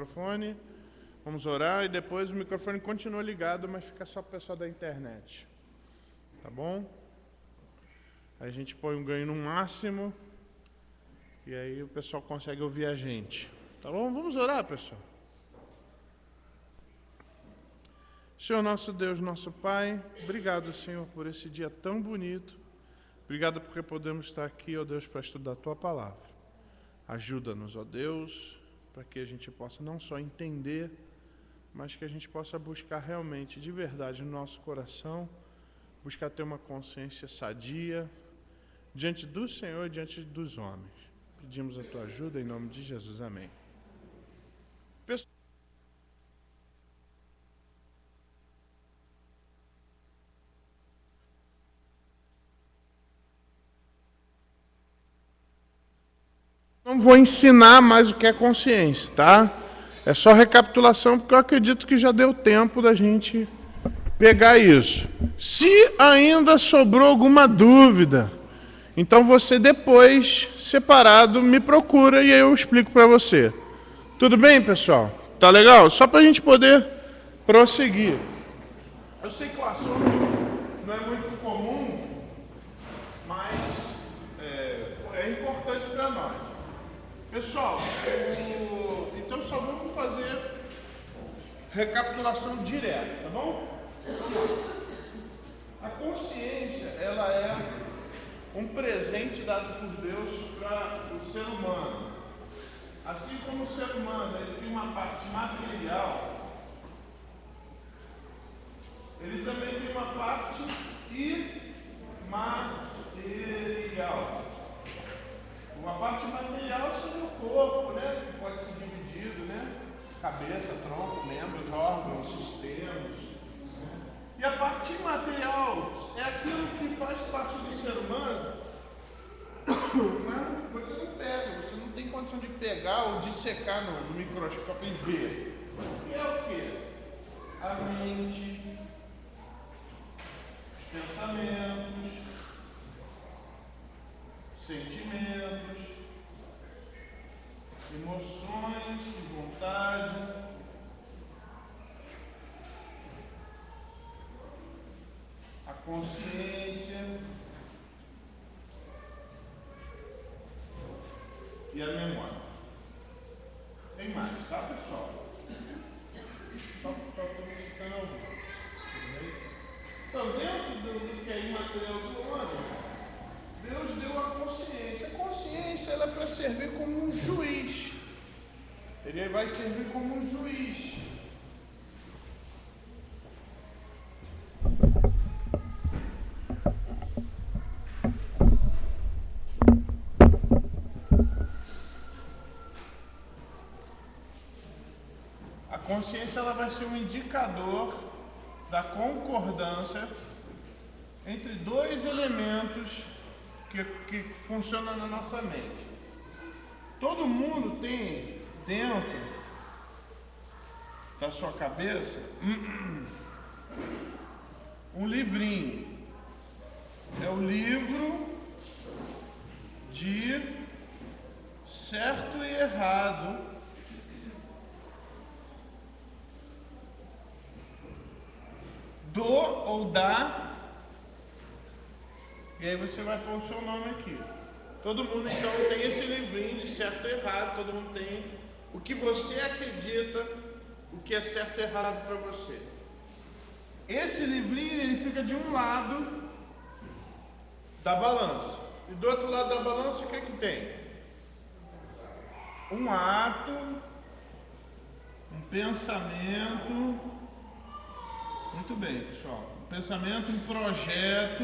microfone, vamos orar e depois o microfone continua ligado, mas fica só para o pessoal da internet. Tá bom? Aí a gente põe um ganho no máximo e aí o pessoal consegue ouvir a gente. Tá bom? Vamos orar, pessoal. Senhor nosso Deus, nosso Pai, obrigado, Senhor, por esse dia tão bonito. Obrigado porque podemos estar aqui, ó Deus, para estudar a Tua Palavra. Ajuda-nos, ó Deus, para que a gente possa não só entender, mas que a gente possa buscar realmente, de verdade, no nosso coração, buscar ter uma consciência sadia diante do Senhor e diante dos homens. Pedimos a Tua ajuda em nome de Jesus. Amém. Não vou ensinar mais o que é consciência, tá? É só recapitulação, porque eu acredito que já deu tempo da gente pegar isso. Se ainda sobrou alguma dúvida, então você depois, separado, me procura e eu explico para você. Tudo bem, pessoal? Tá legal? Só para a gente poder prosseguir. Eu sei que o assunto não é muito comum, mas é importante para nós. Pessoal, então só vamos fazer recapitulação direta, tá bom? A consciência, ela é um presente dado por Deus para o ser humano. Assim como o ser humano ele tem uma parte material, ele também tem uma parte imaterial. Uma parte material seria o corpo, né? Que pode ser dividido, né? Cabeça, tronco, membros, órgãos, sistemas. E a parte imaterial é aquilo que faz parte do ser humano, mas você não pega, você não tem condição de pegar ou dissecar no microscópio e ver. E é o quê? A mente, os pensamentos, sentimentos, emoções e vontade, a consciência e a memória. Tem mais, tá, pessoal? Só estou me citando alguns. Então, dentro do que é imaterial do homem, Deus deu a consciência. A consciência ela é para servir como um juiz. Ele vai servir como um juiz. A consciência ela vai ser um indicador da concordância entre dois elementos que funcionam na nossa mente. Todo mundo tem dentro da sua cabeça um livrinho. É o livro de certo e errado, do ou da. E aí você vai pôr o seu nome aqui. Todo mundo então tem esse livrinho de certo e errado, todo mundo tem o que você acredita, o que é certo e errado para você. Esse livrinho ele fica de um lado da balança. E do outro lado da balança o que é que tem? Um ato, um pensamento. Muito bem, pessoal. Um pensamento, um projeto.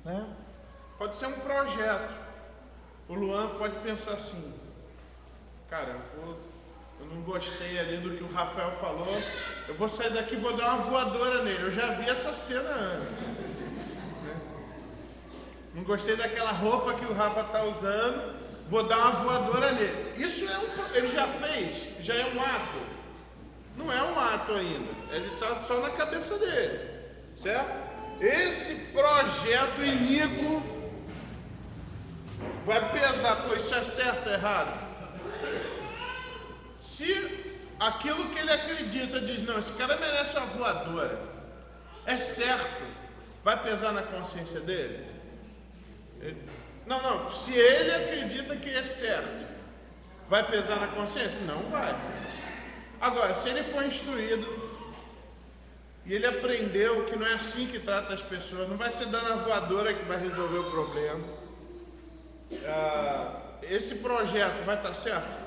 Né? Pode ser um projeto. O Luan pode pensar assim: cara, eu não gostei ali do que o Rafael falou, eu vou sair daqui e vou dar uma voadora nele. Eu já vi essa cena antes. Né? Não gostei daquela roupa que o Rafa está usando, vou dar uma voadora nele. Isso ele já fez, já é um ato. Não é um ato ainda, ele está só na cabeça dele, certo? Esse projeto iníquo vai pesar, pô, isso é certo ou errado? Se aquilo que ele acredita diz, não, esse cara merece uma voadora, é certo, vai pesar na consciência dele? Não, se ele acredita que é certo, vai pesar na consciência? Não vai. Agora, se ele for instruído e ele aprendeu que não é assim que trata as pessoas, não vai ser dando a voadora que vai resolver o problema, esse projeto vai estar certo?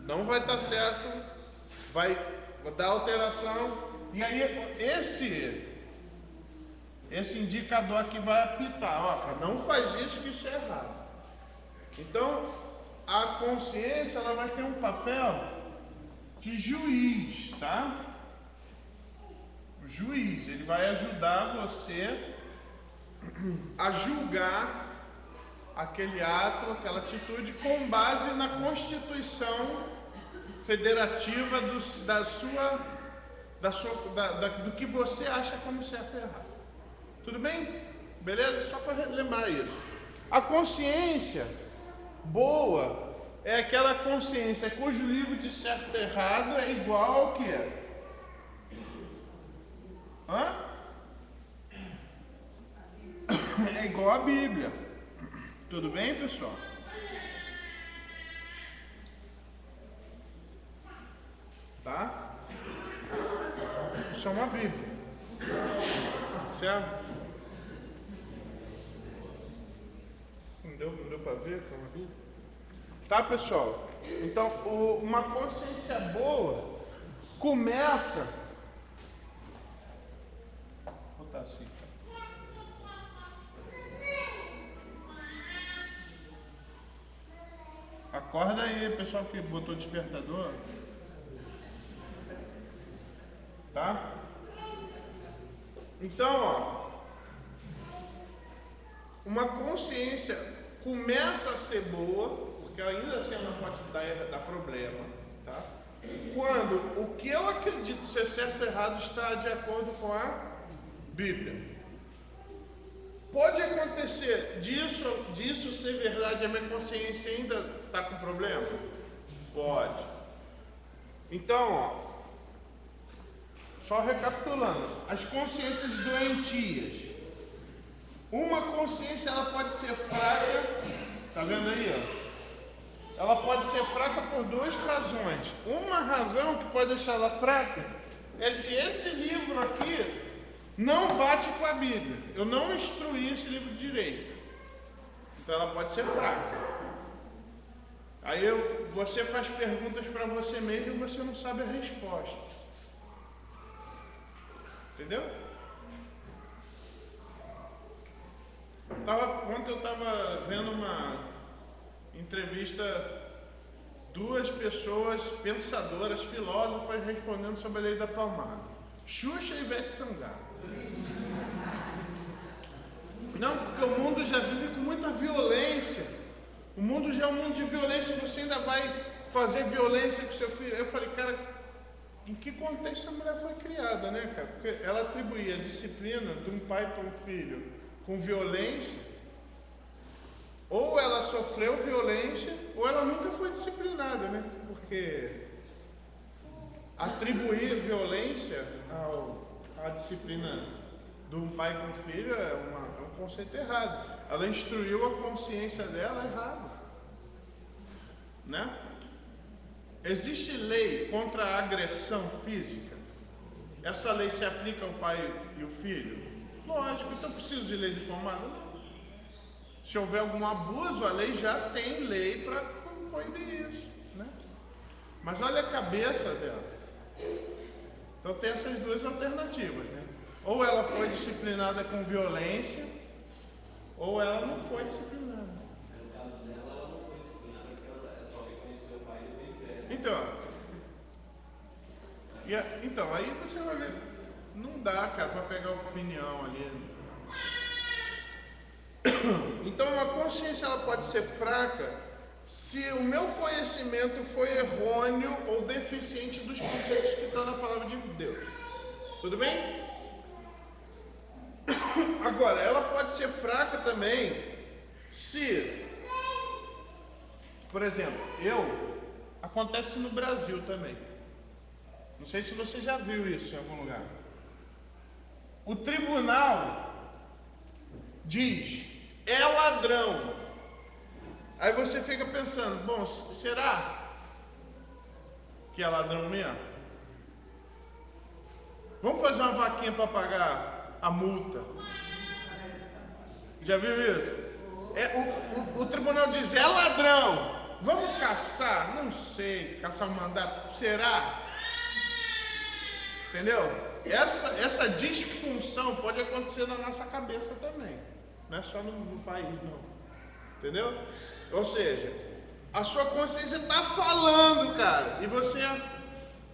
Não vai estar certo, vai dar alteração, e aí esse indicador aqui vai apitar, ó, não faz isso que isso é errado. Então, a consciência, ela vai ter um papel de juiz, tá? O juiz, ele vai ajudar você a julgar aquele ato, aquela atitude, com base na Constituição Federativa do que você acha como certo e errado. Tudo bem? Beleza? Só para lembrar isso. A consciência boa é aquela consciência cujo livro de certo e errado é igual ao que é. É igual à Bíblia. Tudo bem, pessoal? Tá? Isso é uma Bíblia. Certo? Não deu para ver que é uma Bíblia? Tá, pessoal? Então, uma consciência boa começa... Vou botar assim. Acorda aí, pessoal que botou despertador. Tá? Então, ó, uma consciência começa a ser boa, porque ainda assim ela não pode dar problema, tá? Quando o que eu acredito ser certo ou errado está de acordo com a Bíblia. Pode acontecer disso ser verdade, a minha consciência ainda está com problema? Pode. Então, ó, só recapitulando, as consciências doentias. Uma consciência, ela pode ser fraca, tá vendo aí, ó? Ela pode ser fraca por duas razões. Uma razão que pode deixar ela fraca é se esse livro aqui não bate com a Bíblia. Eu não instruí esse livro direito. Então ela pode ser fraca. Aí você faz perguntas para você mesmo e você não sabe a resposta. Entendeu? Ontem eu estava vendo uma entrevista, duas pessoas pensadoras, filósofas, respondendo sobre a lei da palmada. Xuxa e Ivete Sangalo. Não, porque o mundo já vive com muita violência. O mundo já é um mundo de violência, você ainda vai fazer violência com seu filho. Eu falei, cara, em que contexto a mulher foi criada, né, cara? Porque ela atribuía a disciplina de um pai para um filho com violência. Ou ela sofreu violência, ou ela nunca foi disciplinada, né? Porque atribuir violência à disciplina de um pai com um filho é um conceito errado. Ela instruiu a consciência dela errado, né? Existe lei contra a agressão física? Essa lei se aplica ao pai e o filho? Lógico, então preciso de lei de palmada? Não. Se houver algum abuso, a lei já tem lei para coibir isso, né? Mas olha a cabeça dela. Então tem essas duas alternativas, né? Ou ela foi disciplinada com violência, ou ela não foi disciplinada. No caso dela, ela não foi disciplinada, porque ela só reconheceu o pai e veio crédito. Então, aí você vai ver, não dá, cara, para pegar opinião ali. Então, uma consciência ela pode ser fraca se o meu conhecimento foi errôneo ou deficiente dos conceitos que estão na palavra de Deus. Tudo bem? Agora, ela pode ser fraca também se, por exemplo, Acontece no Brasil também. Não sei se você já viu isso em algum lugar. O tribunal diz, é ladrão. Aí você fica pensando, bom, será que é ladrão mesmo? Vamos fazer uma vaquinha para pagar a multa. Já viu isso? O tribunal diz, é ladrão. Vamos caçar? Não sei. Caçar um mandato? Será? Entendeu? Essa disfunção pode acontecer na nossa cabeça também. Não é só no país, não. Entendeu? Ou seja, a sua consciência está falando, cara. E você...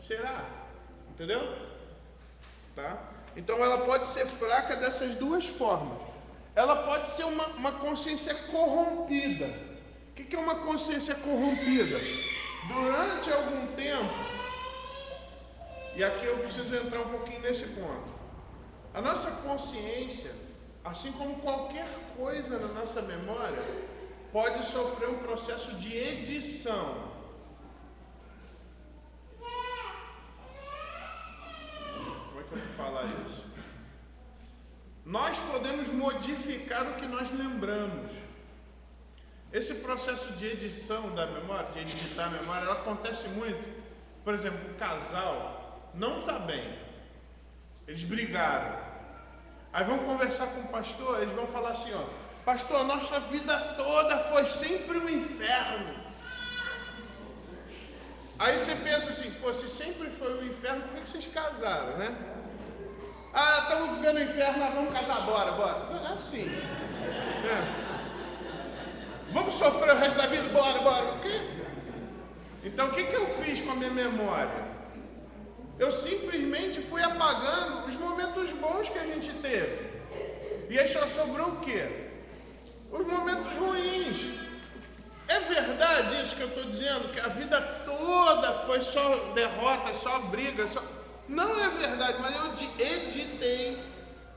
Será? Entendeu? Tá? Então ela pode ser fraca dessas duas formas. Ela pode ser uma consciência corrompida. O que é uma consciência corrompida? Durante algum tempo, e aqui eu preciso entrar um pouquinho nesse ponto. A nossa consciência, assim como qualquer coisa na nossa memória, pode sofrer um processo de edição. Como é que eu vou falar isso? Nós podemos modificar o que nós lembramos. Esse processo de edição da memória, de editar a memória, ela acontece muito. Por exemplo, o casal não está bem. Eles brigaram. Aí vão conversar com o pastor, eles vão falar assim, ó, pastor, nossa vida toda foi sempre um inferno. Aí você pensa assim, pô, se sempre foi um inferno, por que vocês casaram, né? Ah, estamos vivendo o inferno, vamos casar, bora. É assim. É. Vamos sofrer o resto da vida, bora. O quê? Então, o que eu fiz com a minha memória? Eu simplesmente fui apagando os momentos bons que a gente teve. E aí só sobrou o quê? Os momentos ruins. É verdade isso que eu estou dizendo? Que a vida toda foi só derrota, só briga, só... Não é verdade, mas eu editei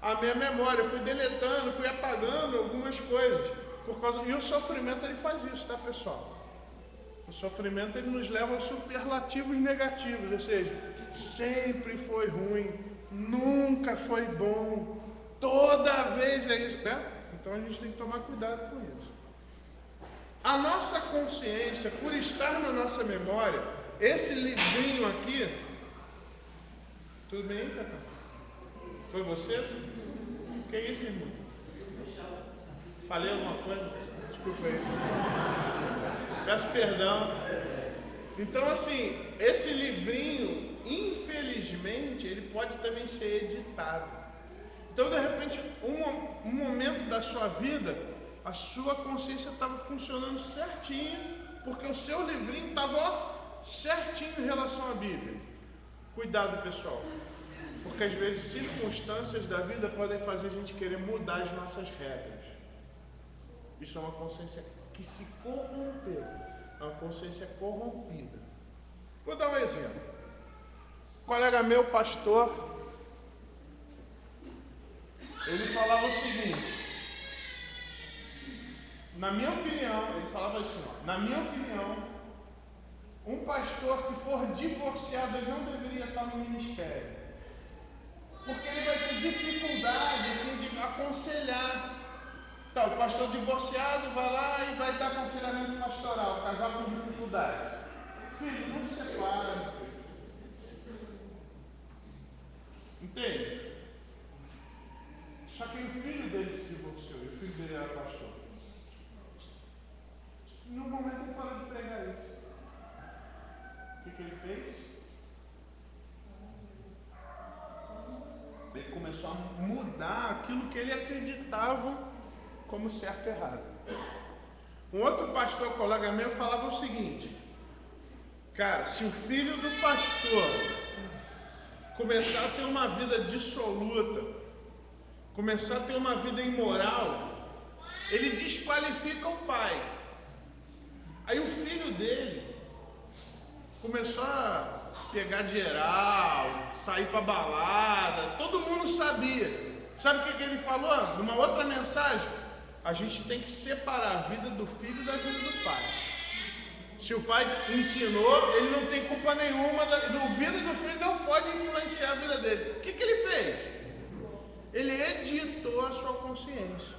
a minha memória, fui deletando, fui apagando algumas coisas. E o sofrimento ele faz isso, tá, pessoal? O sofrimento ele nos leva aos superlativos negativos, ou seja, sempre foi ruim, nunca foi bom, toda vez é isso, né? Então a gente tem que tomar cuidado com isso. A nossa consciência, por estar na nossa memória, esse livrinho aqui, tudo bem, Cacá? Foi você? O que é isso, irmão? Falei alguma coisa? Desculpa aí. Peço perdão. Então, assim, esse livrinho, infelizmente, ele pode também ser editado. Então, de repente, um momento da sua vida, a sua consciência estava funcionando certinho, porque o seu livrinho estava certinho em relação à Bíblia. Cuidado, pessoal, porque às vezes circunstâncias da vida podem fazer a gente querer mudar as nossas regras. Isso é uma consciência que se corrompeu, é uma consciência corrompida. Vou dar um exemplo. Um colega meu, pastor, ele falava o seguinte, na minha opinião, ele falava assim, ó, na minha opinião, um pastor que for divorciado, ele não deveria estar no ministério. Porque ele vai ter dificuldade assim, de aconselhar. Tá, o pastor divorciado vai lá e vai dar aconselhamento pastoral, casal com dificuldade. Filho, não se separa. Entende? Só que o filho dele se divorciou e o filho dele era pastor. No momento ele parou de pregar isso. O que ele fez? Ele começou a mudar aquilo que ele acreditava como certo e errado. Um outro pastor, colega meu, falava o seguinte, cara, se o filho do pastor começar a ter uma vida dissoluta, começar a ter uma vida imoral, ele desqualifica o pai. Aí o filho dele começou a pegar geral, sair para balada, todo mundo sabia. Sabe o que ele falou? Numa outra mensagem, a gente tem que separar a vida do filho da vida do pai. Se o pai ensinou, ele não tem culpa nenhuma da vida do filho, não pode influenciar a vida dele. O que ele fez? Ele editou a sua consciência.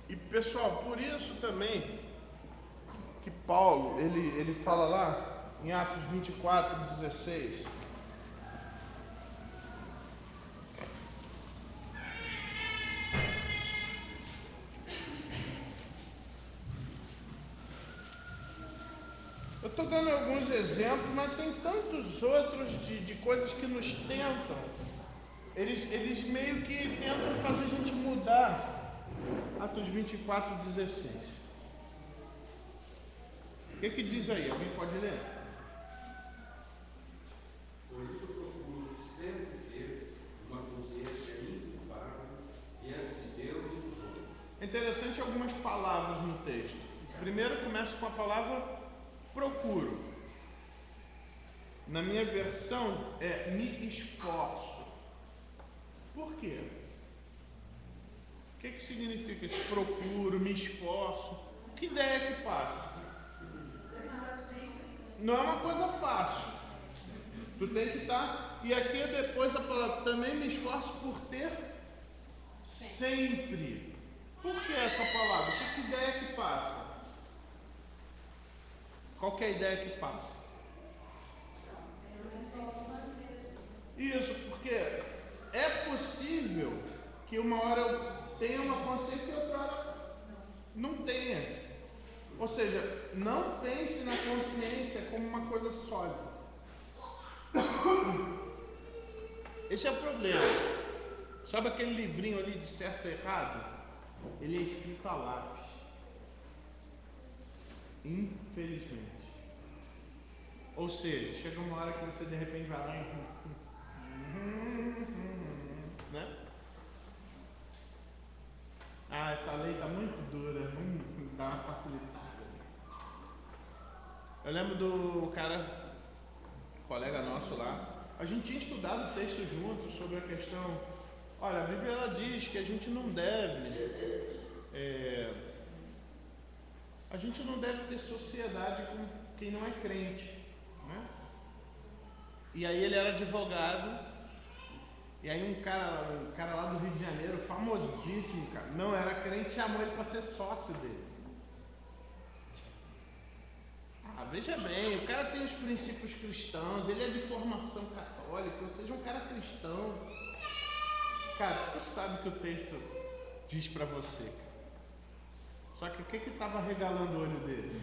E pessoal, por isso também que Paulo, ele fala lá em Atos 24:16. Eu estou dando alguns exemplos, mas tem tantos outros de coisas que nos tentam. Eles meio que tentam fazer a gente mudar. Atos 24:16. O que diz aí? Alguém pode ler? Por isso eu procuro sempre ter uma consciência inculpável diante de Deus e dos homens. É interessante algumas palavras no texto. Primeiro começa com a palavra procuro. Na minha versão é me esforço. Por quê? O que significa esse procuro, me esforço? Que ideia que passa? Não é uma coisa fácil. Tu tem que estar. E aqui depois a palavra também me esforço por ter sempre. Por que essa palavra? Que ideia que passa? Qual que é a ideia que passa? Isso, porque é possível que uma hora eu tenha uma consciência e outra hora não tenha. Ou seja, não pense na consciência como uma coisa sólida. Esse é o problema. Sabe aquele livrinho ali de certo e errado? Ele é escrito a lápis. Infelizmente. Ou seja, chega uma hora que você de repente vai lá né? Ah, essa lei está muito dura, vamos dar uma facilitada. Eu lembro do cara, colega nosso lá, a gente tinha estudado texto juntos sobre a questão. Olha, a Bíblia ela diz que a gente não deve ter sociedade com quem não é crente, né? E aí ele era advogado. E aí um cara lá do Rio de Janeiro, famosíssimo, cara, não era crente, chamou ele para ser sócio dele. Ah, veja bem, o cara tem os princípios cristãos, ele é de formação católica, ou seja, um cara cristão. Cara, tu sabe o que o texto diz para você, cara. Só que o que estava regalando o olho dele?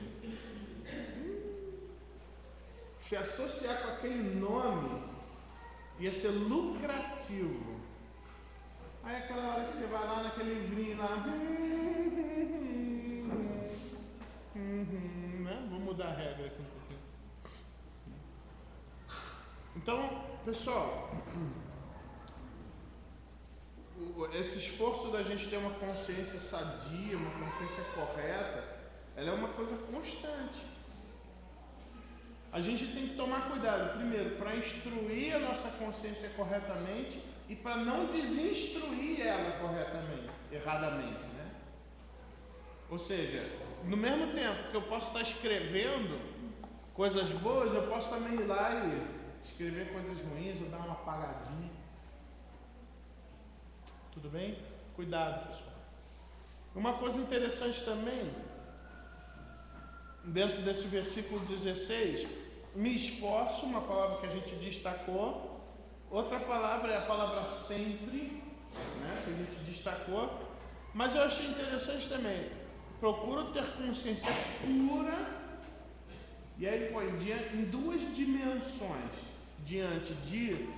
Se associar com aquele nome ia ser lucrativo. Aí aquela hora que você vai lá naquele livrinho lá, né? Vou mudar a regra aqui um pouquinho. Então, pessoal, esse esforço da gente ter uma consciência sadia, uma consciência correta, ela é uma coisa constante. A gente tem que tomar cuidado, primeiro, para instruir a nossa consciência corretamente e para não desinstruir ela erradamente, né? Ou seja, no mesmo tempo que eu posso estar escrevendo coisas boas, eu posso também ir lá e escrever coisas ruins ou dar uma apagadinha. Tudo bem? Cuidado, pessoal. Uma coisa interessante também, dentro desse versículo 16, me esforço, uma palavra que a gente destacou. Outra palavra é a palavra sempre, né, que a gente destacou. Mas eu achei interessante também, procuro ter consciência pura. E aí ele põe em duas dimensões, diante de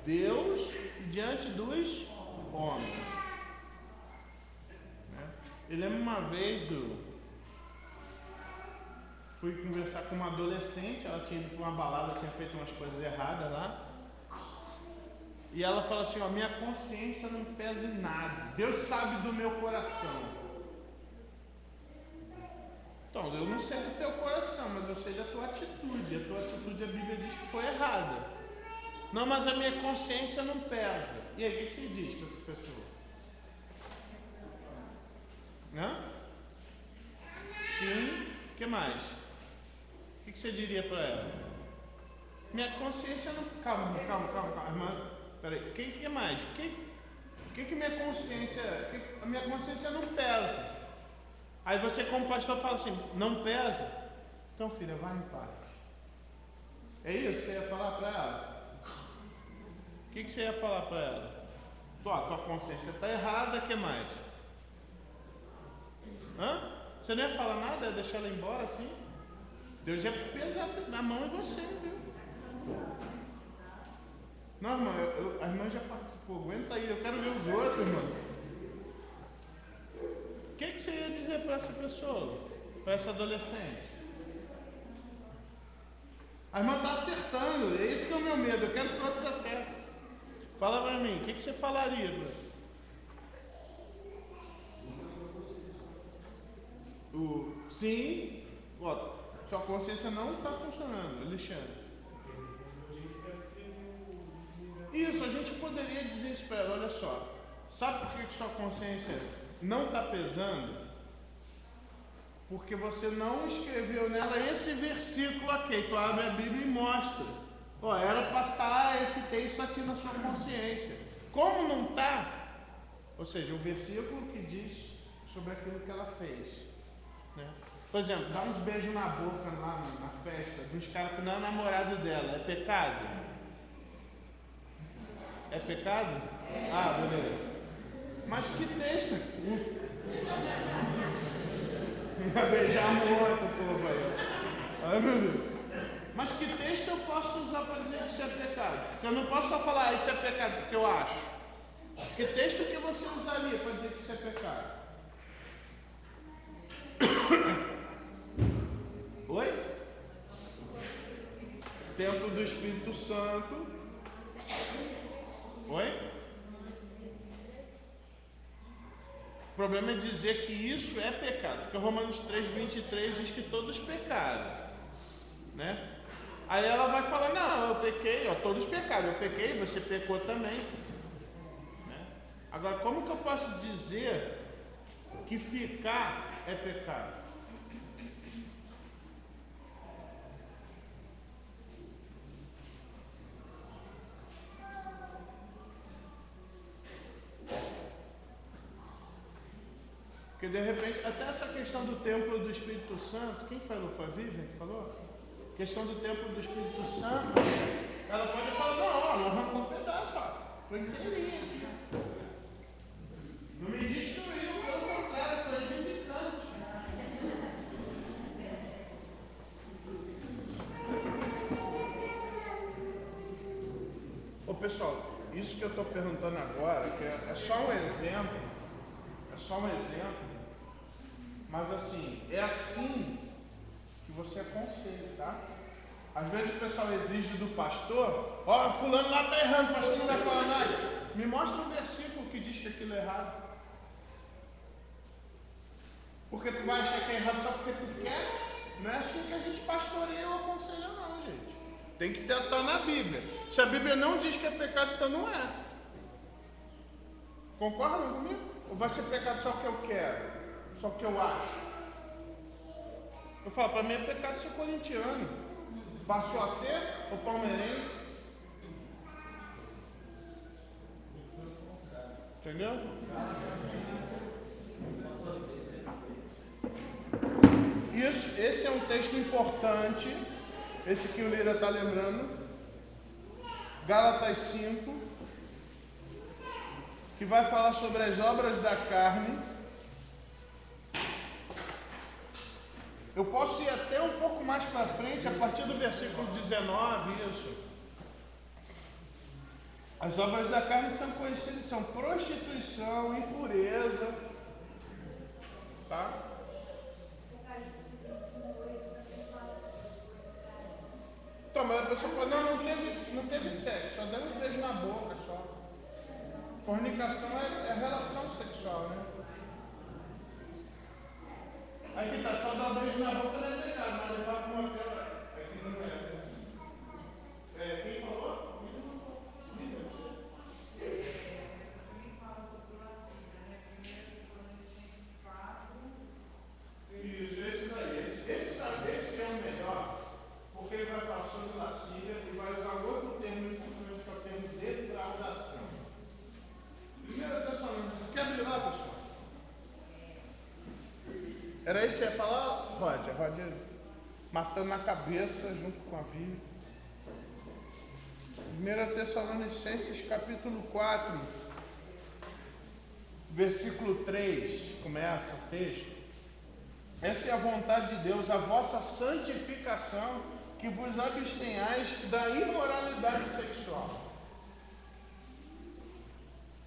Deus e diante dos homens. Eu lembro uma vez fui conversar com uma adolescente, ela tinha ido para uma balada, tinha feito umas coisas erradas lá. E ela fala assim, ó, minha consciência não pesa em nada, Deus sabe do meu coração. Então, eu não sei do teu coração, mas eu sei da tua atitude. A tua atitude, a Bíblia diz que foi errada. Não, mas a minha consciência não pesa. E aí, o que você diz para essa pessoa? Né? Sim. O que mais? O que você diria para ela? Minha consciência não... Calma. Irmã, peraí. O que mais? O que minha consciência... A minha consciência não pesa. Aí você, como pastor, fala assim, não pesa? Então, filha, vai em paz. É isso que você ia falar para ela? O que você ia falar para ela? Tua consciência está errada, o que mais? Você não ia falar nada? Ia deixar ela embora assim? Deus ia pesar na mão em você, viu? Não, irmã, a irmã já participou. Aguenta aí, eu quero ver os outros, irmão. O que você ia dizer para essa pessoa? Para essa adolescente? A irmã está acertando, é isso que é o meu medo. Eu quero que todos acertem. Fala para mim, o que você falaria, Bruno? Sim, sua consciência não está funcionando, Alexandre. Isso, a gente poderia dizer isso para ela, olha só. Sabe por que sua consciência não está pesando? Porque você não escreveu nela esse versículo aqui. Tu abre a Bíblia e mostra. Era para estar esse texto aqui na sua consciência. Como não está? Ou seja, o versículo que diz sobre aquilo que ela fez. Né? Por exemplo, dá uns beijos na boca lá na festa dos caras que não é namorado dela. É pecado? É pecado? Ah, beleza. Mas que texto? Ia beijar muito o povo aí. Ai, meu Deus. Mas que texto eu posso usar para dizer que isso é pecado? Porque eu não posso só falar isso é pecado porque eu acho. Que texto que você usaria para dizer que isso é pecado? Oi? Templo do Espírito Santo. Oi? O problema é dizer que isso é pecado, porque Romanos 3:23 diz que todos pecaram, né? Aí ela vai falar, não, eu pequei, todos pecaram, eu pequei, você pecou também, né? Agora, como que eu posso dizer que ficar é pecado? Porque de repente, até essa questão do templo do Espírito Santo, quem falou? Foi a Vivian que falou? Questão do templo do Espírito Santo, ela pode falar, não arrancou um pedaço, foi inteirinho aqui. Não me destruiu, pelo contrário, foi edificante. Pessoal, isso que eu estou perguntando agora, que é só um exemplo, mas assim, é assim que você aconselha, tá? Às vezes o pessoal exige do pastor, fulano lá está errando, o pastor não vai falar nada. Me mostra um versículo que diz que aquilo é errado. Porque tu vai achar que é errado só porque tu quer? Não é assim que a gente pastoreia ou aconselha não, gente. Tem que estar na Bíblia. Se a Bíblia não diz que é pecado, então não é. Concordam comigo? Ou vai ser pecado só porque eu quero? Só porque eu acho? Eu falo, para mim é pecado ser corintiano. Passou a ser ou palmeirense? Entendeu? Esse é um texto importante. Esse que o Lira está lembrando. Gálatas 5. Que vai falar sobre as obras da carne. Eu posso ir até um pouco mais para frente, a partir do versículo 19, isso. As obras da carne são conhecidas, são prostituição, impureza, tá? Então, mas a pessoa fala, não teve sexo, só deu uns beijos na boca, só. Fornicação é relação sexual, né? Aqui tá, só dar um beijo na boca não é pecado, mas levar para uma tela, aqui não é. Quem falou? Isso, esse Era isso que ia falar, Roger? Roger matando na cabeça junto com a vida. 1 Tessalonicenses capítulo 4, versículo 3, começa o texto. Essa é a vontade de Deus, a vossa santificação, que vos abstenhais da imoralidade sexual.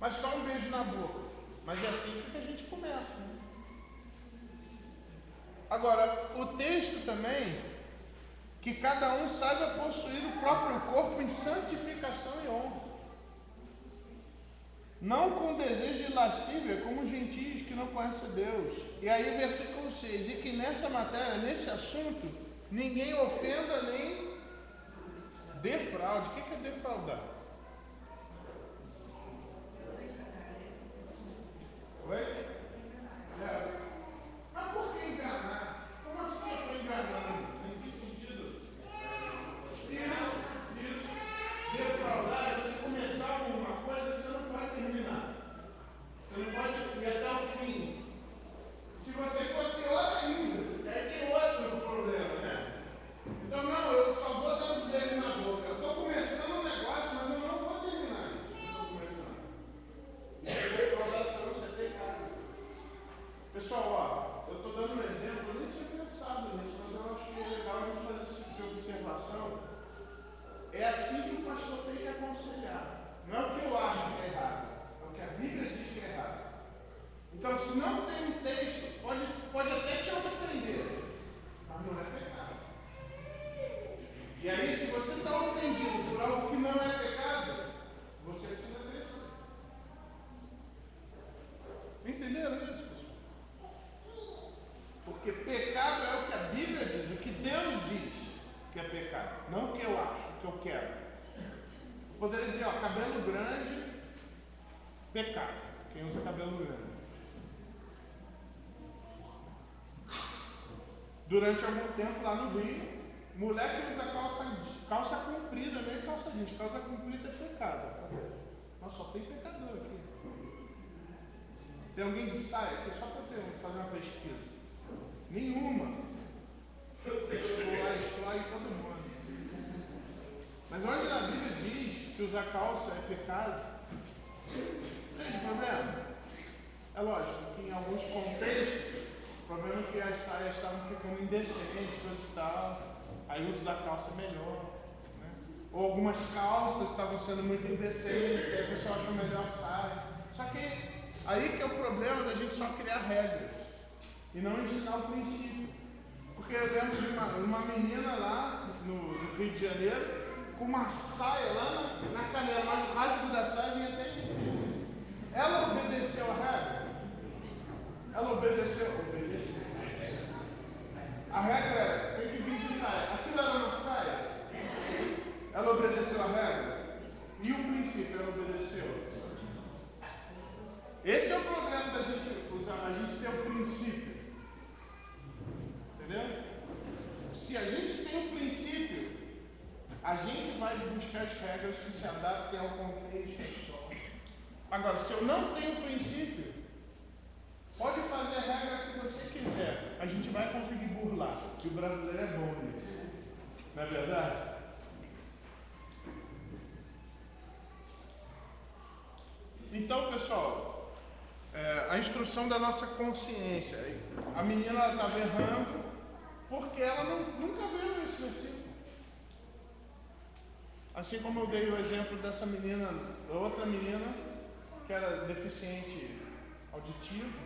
Mas só um beijo na boca. Mas é assim que a gente começa, né? Agora, o texto também, que cada um saiba possuir o próprio corpo em santificação e honra. Não com desejo de lascívia, como gentios que não conhecem Deus. E aí, versículo 6, e que nessa matéria, nesse assunto, ninguém ofenda nem defraude. O que é defraudar? Oi? Mas por que enganar? Como assim eu estou enganando? Nesse sentido? Isso. Defraudar é você começar uma coisa que você não pode terminar. Você não pode ir até o fim. Se você for pior ainda, aí tem outro problema, né? Então, não, eu só vou dar uns beijos na boca. Eu estou começando um negócio, mas eu não vou terminar isso. Eu estou começando. Isso é defraudação, isso é pecado. Pessoal, ó, eu estou dando um exemplo, eu nem tinha pensado nisso, mas eu acho que é legal a gente fazer esse tipo de observação. É assim que o pastor tem que aconselhar. Não é o que eu acho que é errado, é o que a Bíblia diz que é errado. Então, se não tem um texto, pode até te ofender, mas não é pecado. E aí, se você está ofendido por algo que não é pecado, você precisa crescer. Entenderam isso, pessoal? Porque pecado é o que a Bíblia diz, o que Deus diz que é pecado, não o que eu acho, o que eu quero. Eu poderia dizer, ó, cabelo grande, pecado. Quem usa cabelo grande. Durante algum tempo lá no Rio, mulher que usa calça comprida, nem calça jeans, calça comprida é pecado. Mas só tem pecador aqui. Tem alguém de saia aqui, só para fazer uma pesquisa. Nenhuma. Explode todo mundo. Mas onde a Bíblia diz que usar calça é pecado, tem problema? É lógico que em alguns contextos, o problema é que as saias estavam ficando indecentes, coisa e tal, aí o uso da calça é melhor. Né? Ou algumas calças estavam sendo muito indecentes, aí o pessoal achou melhor a saia. Só que aí que é o problema da gente só criar regras e não ensinar o princípio. Porque eu lembro de uma menina lá no Rio de Janeiro, com uma saia lá na canela, mas o rasgo da saia vinha até aqui em cima. Ela obedeceu a regra? Ela obedeceu. A regra era, tem que vir de saia. Aquilo era uma saia. Ela obedeceu a regra? E o princípio, ela obedeceu? Esse é o problema da gente usar, a gente tem o princípio. Entendeu? Se a gente tem um princípio, a gente vai buscar as regras que se adaptem ao contexto histórico. Agora, se eu não tenho princípio, pode fazer a regra que você quiser, a gente vai conseguir burlar, que o brasileiro é bom nisso. Não é verdade? Então, pessoal, a instrução da nossa consciência. A menina estava errando porque ela nunca viu esse versículo. Assim como eu dei o exemplo dessa menina, da outra menina, que era deficiente auditivo,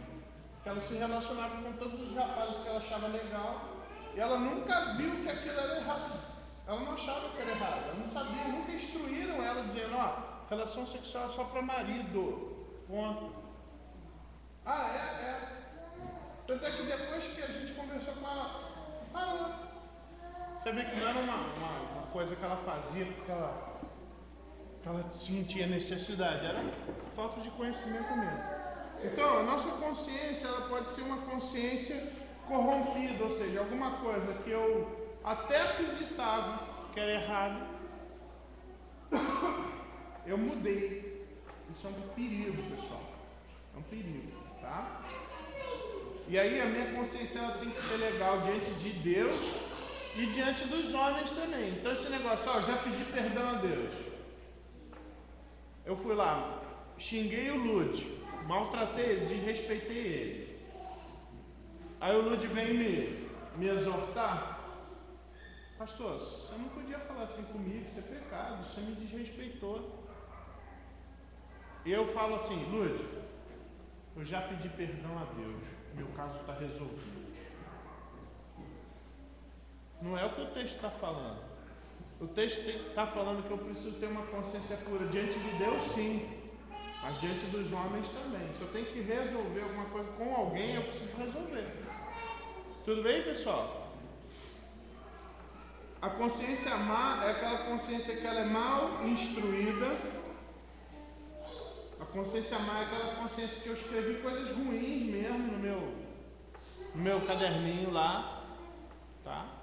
que ela se relacionava com todos os rapazes que ela achava legal, e ela nunca viu que aquilo era errado. Ela não achava que era errado, ela não sabia, nunca instruíram ela dizendo, ó, relação sexual é só para marido, ponto. Ah, é. Tanto é que depois que a gente conversou com ela, parou. Você vê que não era uma coisa que ela fazia porque ela sentia necessidade, era falta de conhecimento mesmo. Então, a nossa consciência, ela pode ser uma consciência corrompida, ou seja, alguma coisa que eu até acreditava que era errado, eu mudei. Isso é um perigo, pessoal. É um perigo, tá? E aí a minha consciência ela tem que ser legal diante de Deus e diante dos homens também. Então esse negócio, ó, já pedi perdão a Deus. Eu fui lá, xinguei o Lud, maltratei ele, desrespeitei ele. Aí o Lud vem me exortar. Pastor, você não podia falar assim comigo, isso é pecado, você me desrespeitou. E eu falo assim, Lud, eu já pedi perdão a Deus, meu caso está resolvido. Não é o que o texto está falando. O texto está falando que eu preciso ter uma consciência pura diante de Deus, sim, mas diante dos homens também. Se eu tenho que resolver alguma coisa com alguém, eu preciso resolver. Tudo bem, pessoal? A consciência má é aquela consciência que ela é mal instruída. A consciência má é aquela consciência que eu escrevi coisas ruins mesmo no meu caderninho lá, tá?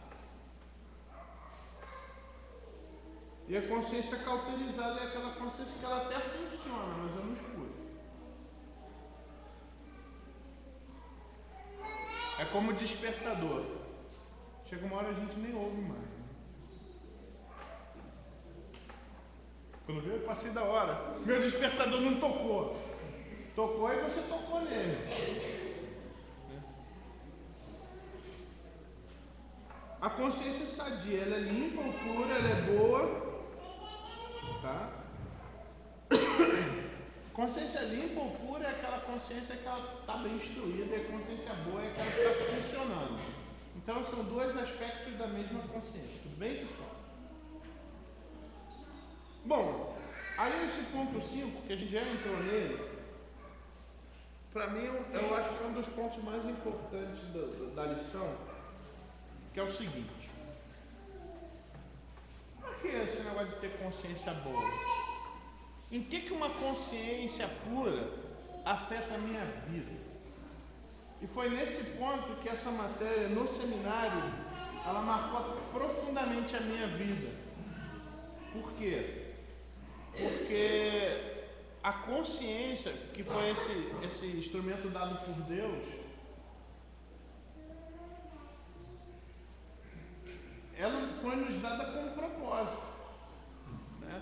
E a consciência cauterizada é aquela consciência que ela até funciona, mas eu não escuto. É como despertador. Chega uma hora a gente nem ouve mais. Quando veio, eu passei da hora. Meu despertador não tocou. Tocou e você tocou nele. A consciência sadia, ela é limpa ou pura, ela é boa. Tá? Consciência limpa ou pura é aquela consciência que ela está bem instruída, e a consciência boa é aquela que está funcionando. Então são dois aspectos da mesma consciência. Tudo bem, pessoal? Bom, aí esse ponto 5, que a gente já entrou nele, para mim eu acho que é um dos pontos mais importantes da lição, que é o seguinte. Por que esse negócio de ter consciência boa? Em que uma consciência pura afeta a minha vida? E foi nesse ponto que essa matéria no seminário, ela marcou profundamente a minha vida. Por quê? Porque a consciência, que foi esse instrumento dado por Deus, ela foi nos dada com um propósito, né?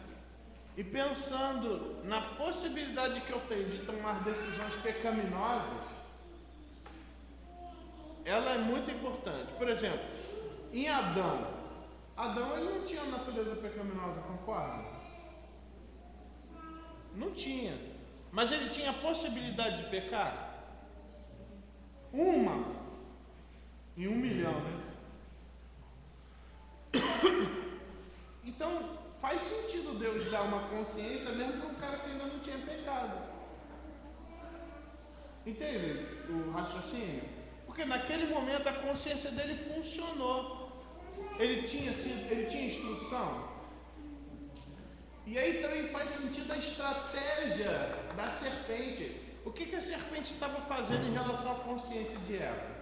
E pensando na possibilidade que eu tenho de tomar decisões pecaminosas, ela é muito importante. Por exemplo, em Adão ele não tinha natureza pecaminosa, concorda? Não tinha, mas ele tinha a possibilidade de pecar? Uma em 1 milhão, né? Então faz sentido Deus dar uma consciência mesmo para um cara que ainda não tinha pecado. Entende o raciocínio? Porque naquele momento a consciência dele funcionou. Ele tinha instrução. E aí também faz sentido a estratégia da serpente. O que a serpente estava fazendo em relação à consciência de Eva?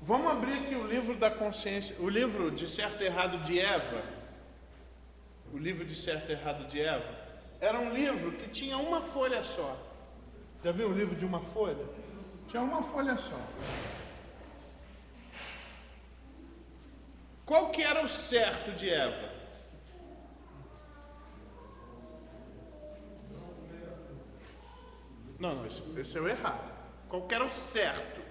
Vamos abrir aqui o livro da consciência, o livro de certo e errado de Eva. O livro de certo e errado de Eva era um livro que tinha uma folha só. Já viu o livro de uma folha? Tinha uma folha só. Qual que era o certo de Eva? Não, esse é o errado. Qual que era o certo?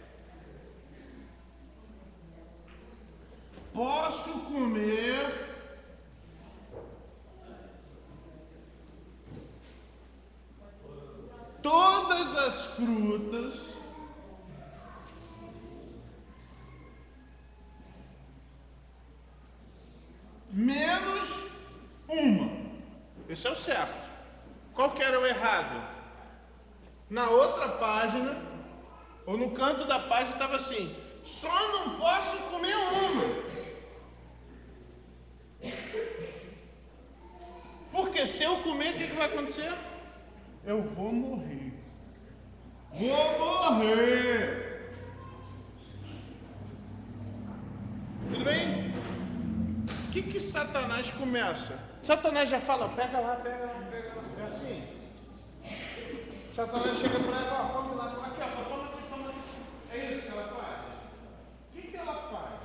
Posso comer todas as frutas menos uma. Esse é o certo. Qual que era o errado? Na outra página, ou no canto da página, estava assim: só não posso comer uma. Porque se eu comer, o que vai acontecer? Eu vou morrer. Vou morrer. Tudo bem? O que Satanás começa? Satanás já fala: pega lá, pega lá, pega lá. É assim? Satanás chega para ela, ó, come lá, aqui, ó, toma aqui, toma aqui. É isso que ela faz. O que ela faz?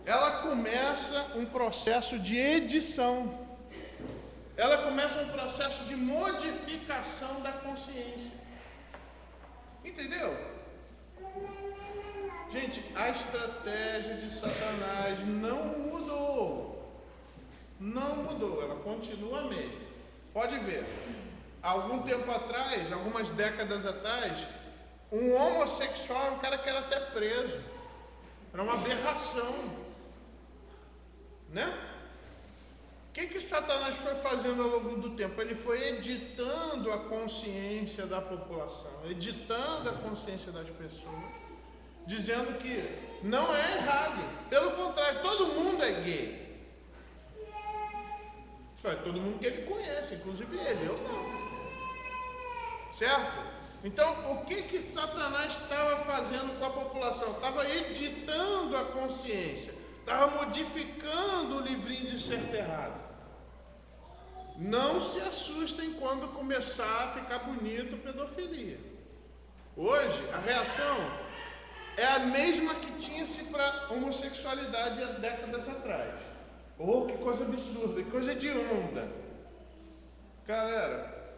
Ela começa um processo de edição. Ela começa um processo de modificação da consciência. Entendeu? Gente, a estratégia de Satanás não mudou. Não mudou, ela continua a mesma. Pode ver. Algum tempo atrás, algumas décadas atrás, um homossexual era um cara que era até preso. Era uma aberração. Né? O que Satanás foi fazendo ao longo do tempo? Ele foi editando a consciência da população, editando a consciência das pessoas, dizendo que não é errado. Pelo contrário, todo mundo é gay. É todo mundo que ele conhece, inclusive ele, eu não. Certo? Então, o que Satanás estava fazendo com a população? Estava editando a consciência, estava modificando o livrinho de certo e errado. Não se assustem quando começar a ficar bonito pedofilia. Hoje, a reação é a mesma que tinha-se para homossexualidade há décadas atrás. Oh, que coisa absurda, que coisa de onda. Galera,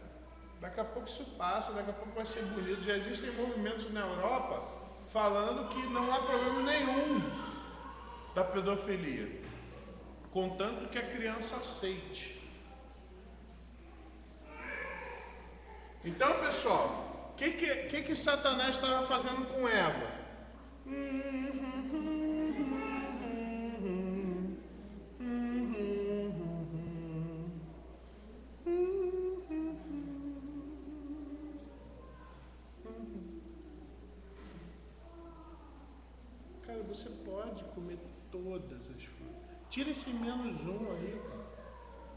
daqui a pouco isso passa, daqui a pouco vai ser bonito. Já existem movimentos na Europa falando que não há problema nenhum da pedofilia, contanto que a criança aceite. Então, pessoal, o que Satanás estava fazendo com Eva? Cara, você pode comer todas as frutas. Tira esse menos um aí, cara.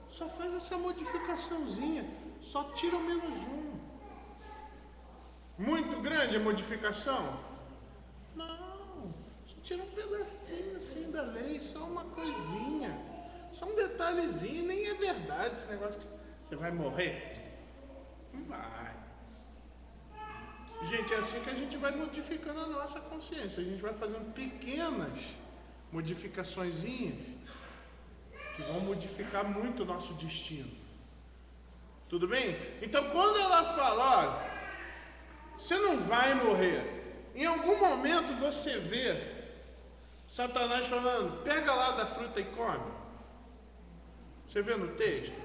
Só faz essa modificaçãozinha. Só tira o menos um. Muito grande a modificação? Não. Só tira um pedacinho assim da lei. Só uma coisinha. Só um detalhezinho. Nem é verdade esse negócio que você vai morrer. Não vai. Gente, é assim que a gente vai modificando a nossa consciência. A gente vai fazendo pequenas modificaçõezinhas que vão modificar muito o nosso destino. Tudo bem? Então, quando ela fala, olha, você não vai morrer, em algum momento você vê Satanás falando, pega lá da fruta e come. Você vê no texto?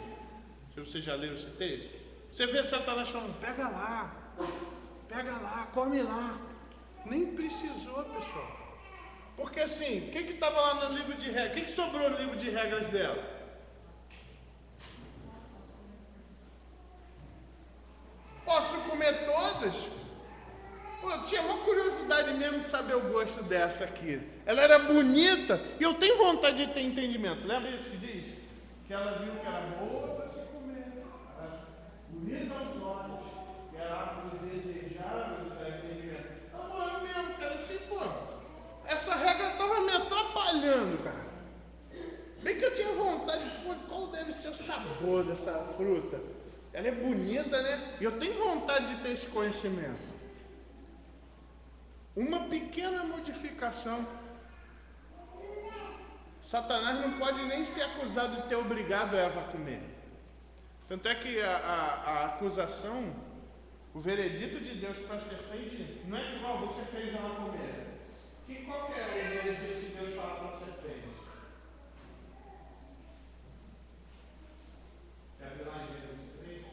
Se você já leu esse texto, você vê Satanás falando, pega lá, come lá. Nem precisou, pessoal. Porque assim, o que estava lá no livro de regras? O que sobrou no livro de regras dela? Posso comer todas? Pô, eu tinha uma curiosidade mesmo de saber o gosto dessa aqui. Ela era bonita e eu tenho vontade de ter entendimento. Lembra isso que diz? Que ela viu que era boa para se comer. Era bonita aos olhos. Que era árvore desejável de dar entendimento. Tá bom, mesmo, cara. Assim, pô, essa regra estava me atrapalhando, cara. Bem que eu tinha vontade de, pô, qual deve ser o sabor dessa fruta? Ela é bonita, né? E eu tenho vontade de ter esse conhecimento. Uma pequena modificação. Satanás não pode nem ser acusado de ter obrigado Eva a comer. Tanto é que a acusação, o veredito de Deus para a serpente, não é igual você fez ela comer. Qual que é o veredito que Deus fala para a serpente? Quer ver lá em Gênesis 3?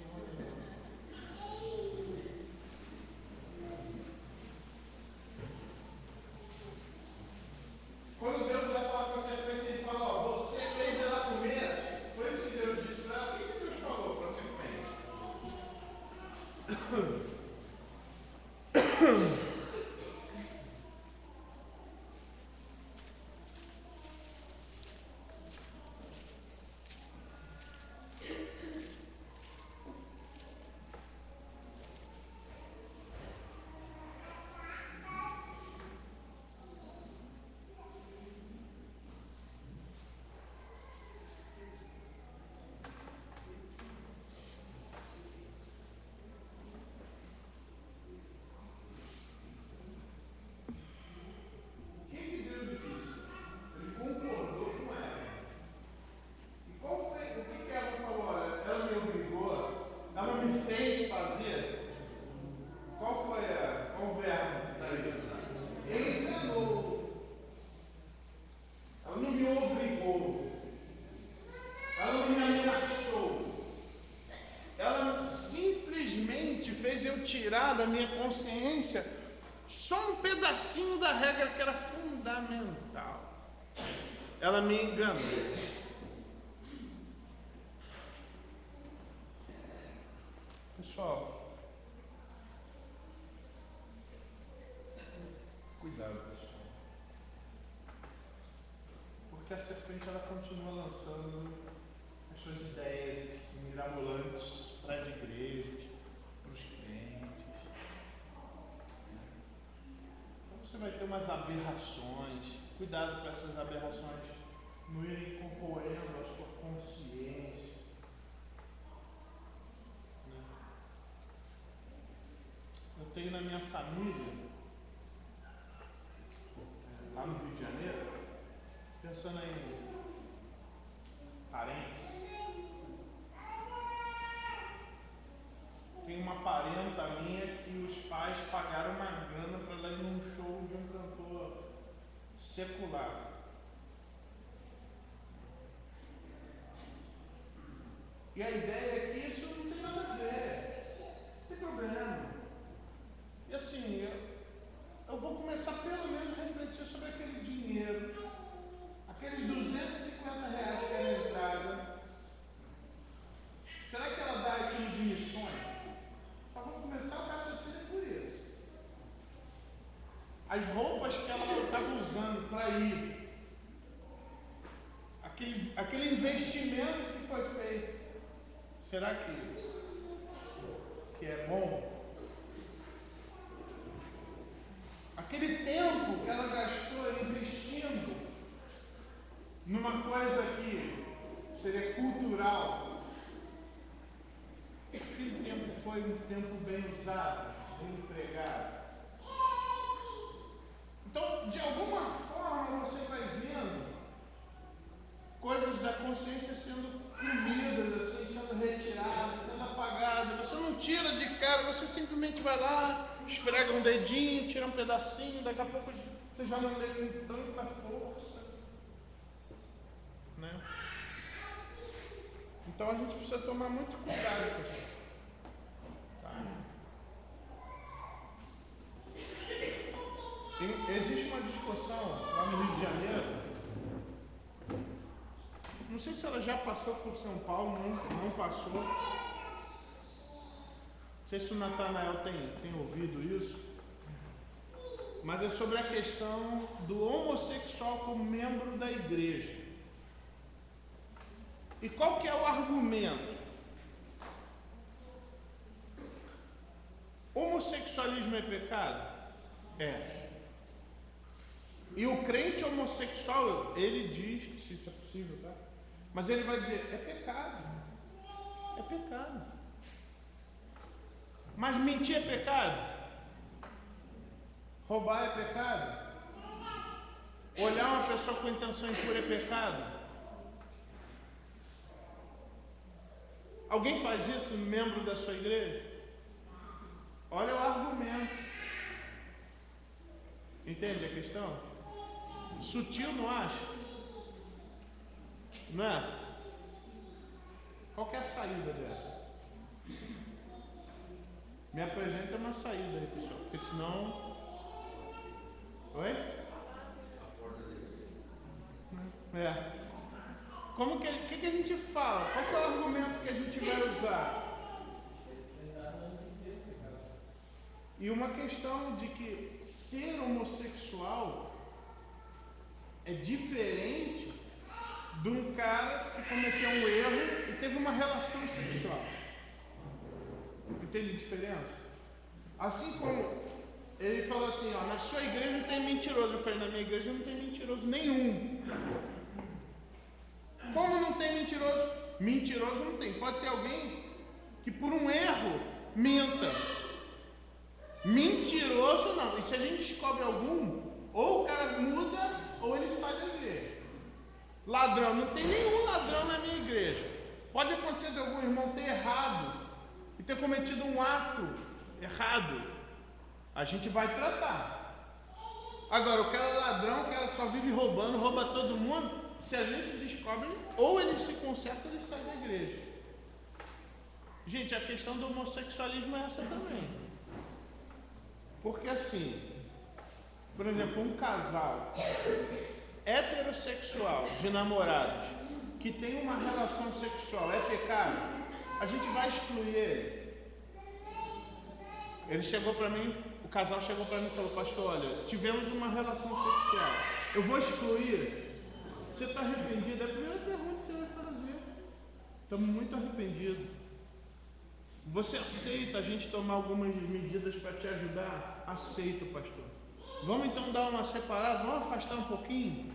Quando Deus vai falar com a serpente, ele fala, ó, você fez ela comer. Foi isso que Deus disse para ela. O que Deus falou para a serpente? tirar da minha consciência só um pedacinho da regra que era fundamental. Ela me enganou. Pessoal, cuidado, pessoal. Porque a serpente ela continua lançando as suas ideias mirabolantes para as igrejas, para os crentes. Então você vai ter umas aberrações. Cuidado para essas aberrações não irem corroendo a sua consciência. Eu tenho na minha família, lá no Rio de Janeiro, pensando em parentes, tem uma parenta minha que os pais pagaram uma grana para ela ir num show de um cantor secular. E a ideia é que isso não tem nada a ver, não tem problema. E assim, eu vou começar pelo menos a refletir sobre aquele dinheiro, aqueles R$250 que era a entrada. Será que ela dá aquilo de missões? Só vou começar o raciocínio por isso. As roupas que ela estava usando para ir, aquele investimento que foi feito, será que é bom? Aquele tempo que ela gastou investindo numa coisa que seria cultural, aquele tempo foi um tempo bem usado, bem empregado. Então, de alguma forma, você vai vendo coisas da consciência sendo comidas, assim, sendo retiradas, sendo apagadas. Você não tira de cara, você simplesmente vai lá, esfrega um dedinho, tira um pedacinho, daqui a pouco você já não lê com tanta força. Né? Então a gente precisa tomar muito cuidado com isso. Tá? Existe uma discussão lá no Rio de Janeiro. Não sei se ela já passou por São Paulo, não passou. Não sei se o Natanael tem ouvido isso. Mas é sobre a questão do homossexual como membro da igreja. E qual que é o argumento? Homossexualismo é pecado? É. E o crente homossexual, ele diz, se isso é possível, tá? Mas ele vai dizer, é pecado. É pecado. Mas mentir é pecado? Roubar é pecado? Olhar uma pessoa com intenção impura é pecado? Alguém faz isso, membro da sua igreja? Olha o argumento. Entende a questão? Sutil, não acha? Não é? Qual que é a saída dessa? Me apresenta uma saída aí, pessoal, porque senão... Oi? É. Como que a gente fala? Qual que é o argumento que a gente vai usar? E uma questão de que ser homossexual é diferente de um cara que cometeu um erro e teve uma relação sexual. Entende a diferença? Assim como ele falou assim, ó, na sua igreja tem mentiroso. Eu falei, na minha igreja não tem mentiroso nenhum. Como não tem mentiroso? Mentiroso não tem. Pode ter alguém que por um erro minta. Mentiroso não. E se a gente descobre algum, ou o cara muda, ou ele sai da igreja. Ladrão, não tem nenhum ladrão na minha igreja. Pode acontecer de algum irmão ter errado e ter cometido um ato errado. A gente vai tratar. Agora, o cara é ladrão, o cara só vive roubando, rouba todo mundo. Se a gente descobre, ou ele se conserta ou ele sai da igreja. Gente, a questão do homossexualismo é essa também. Porque assim, por exemplo, um casal heterossexual de namorados que tem uma relação sexual, é pecado? A gente vai excluir ele? Ele chegou para mim, o casal chegou para mim e falou: pastor, olha, tivemos uma relação sexual, eu vou excluir? Você está arrependido? É a primeira pergunta que você vai fazer. Estamos muito arrependidos. Você aceita a gente tomar algumas medidas para te ajudar? Aceito, pastor. Vamos então dar uma separada, vamos afastar um pouquinho?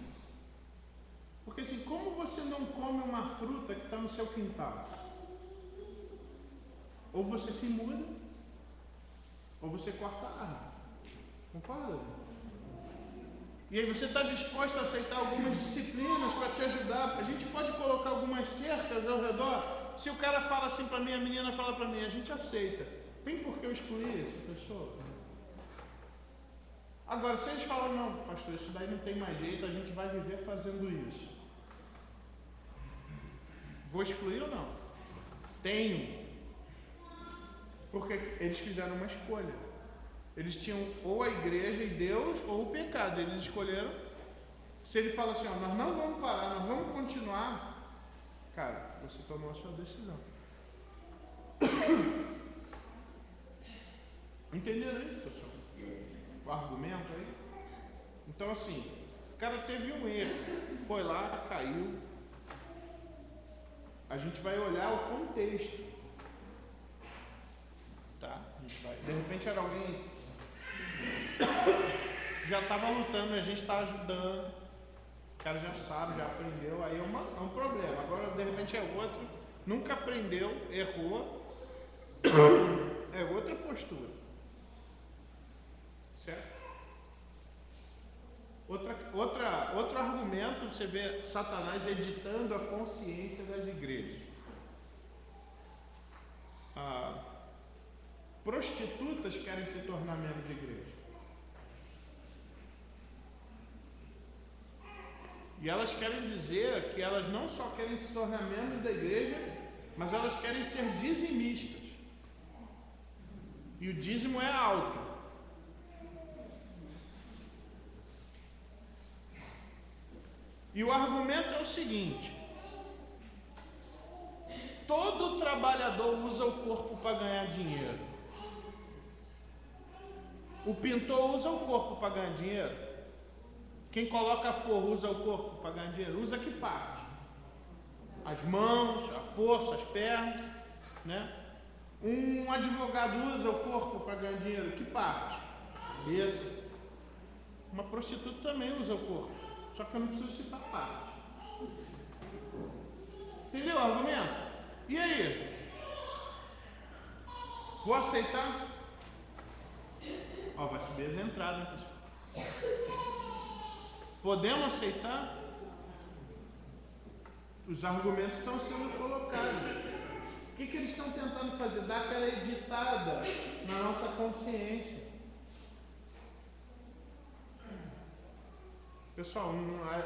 Porque assim, como você não come uma fruta que está no seu quintal? Ou você se muda, ou você corta a árvore. Concorda? E aí você está disposto a aceitar algumas disciplinas para te ajudar? A gente pode colocar algumas cercas ao redor. Se o cara fala assim para mim, a menina fala para mim, a gente aceita. Tem por que eu excluir essa pessoa? Agora, se eles falam, não, pastor, isso daí não tem mais jeito, a gente vai viver fazendo isso. Vou excluir ou não? Tenho. Porque eles fizeram uma escolha. Eles tinham ou a igreja e Deus ou o pecado. Eles escolheram. Se ele fala assim, ó, nós não vamos parar, nós vamos continuar. Cara, você tomou a sua decisão. Entenderam isso, pessoal? O argumento aí? Então assim, o cara teve um erro. Foi lá, caiu. A gente vai olhar o contexto. Tá? A gente vai. De repente era alguém que já estava lutando, a gente está ajudando. O cara já sabe, já aprendeu. Aí é um problema. Agora de repente é outro. Nunca aprendeu, errou. É outra postura. Certo? Outro argumento, você vê Satanás editando a consciência das igrejas. Prostitutas querem se tornar membro de igreja. E elas querem dizer que elas não só querem se tornar membros da igreja, mas elas querem ser dizimistas. E o dízimo é alto. E o argumento é o seguinte: todo trabalhador usa o corpo para ganhar dinheiro. O pintor usa o corpo para ganhar dinheiro. Quem coloca forro usa o corpo para ganhar dinheiro. Usa que parte? As mãos, a força, as pernas, né? Um advogado usa o corpo para ganhar dinheiro. Que parte? Cabeça. Uma prostituta também usa o corpo. Só que eu não preciso citar parte. Entendeu o argumento? E aí? Vou aceitar? Ó, vai subir as entradas, hein, pessoal? Podemos aceitar? Os argumentos estão sendo colocados. O que eles estão tentando fazer? Dar aquela editada na nossa consciência. Pessoal,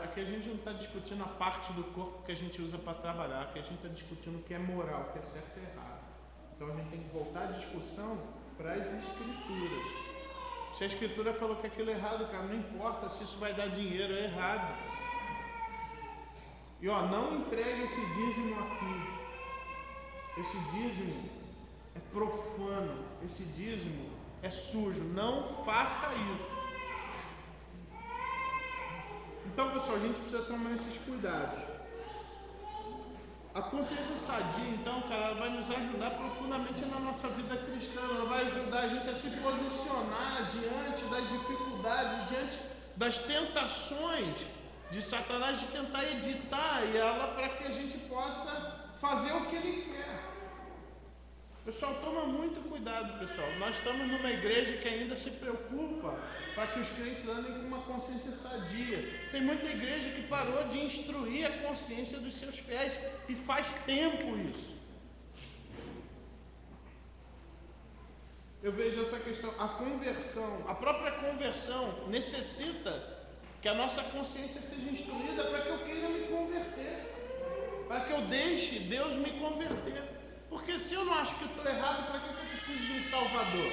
aqui a gente não está discutindo a parte do corpo que a gente usa para trabalhar, aqui a gente está discutindo o que é moral, o que é certo e errado. Então a gente tem que voltar a discussão para as escrituras. Se a escritura falou que aquilo é errado, cara, não importa se isso vai dar dinheiro, é errado. E ó, não entregue esse dízimo aqui. Esse dízimo é profano, esse dízimo é sujo, não faça isso. Então, pessoal, a gente precisa tomar esses cuidados. A consciência sadia, então, cara, ela vai nos ajudar profundamente na nossa vida cristã. Ela vai ajudar a gente a se posicionar diante das dificuldades, diante das tentações de Satanás de tentar editar ela para que a gente possa fazer o que ele quer. Pessoal, toma muito cuidado, pessoal. Nós estamos numa igreja que ainda se preocupa para que os crentes andem com uma consciência sadia. Tem muita igreja que parou de instruir a consciência dos seus fiéis e faz tempo isso. Eu vejo essa questão, a conversão, a própria conversão necessita que a nossa consciência seja instruída para que eu queira me converter, para que eu deixe Deus me converter. Porque se eu não acho que eu estou errado, para que eu preciso de um Salvador?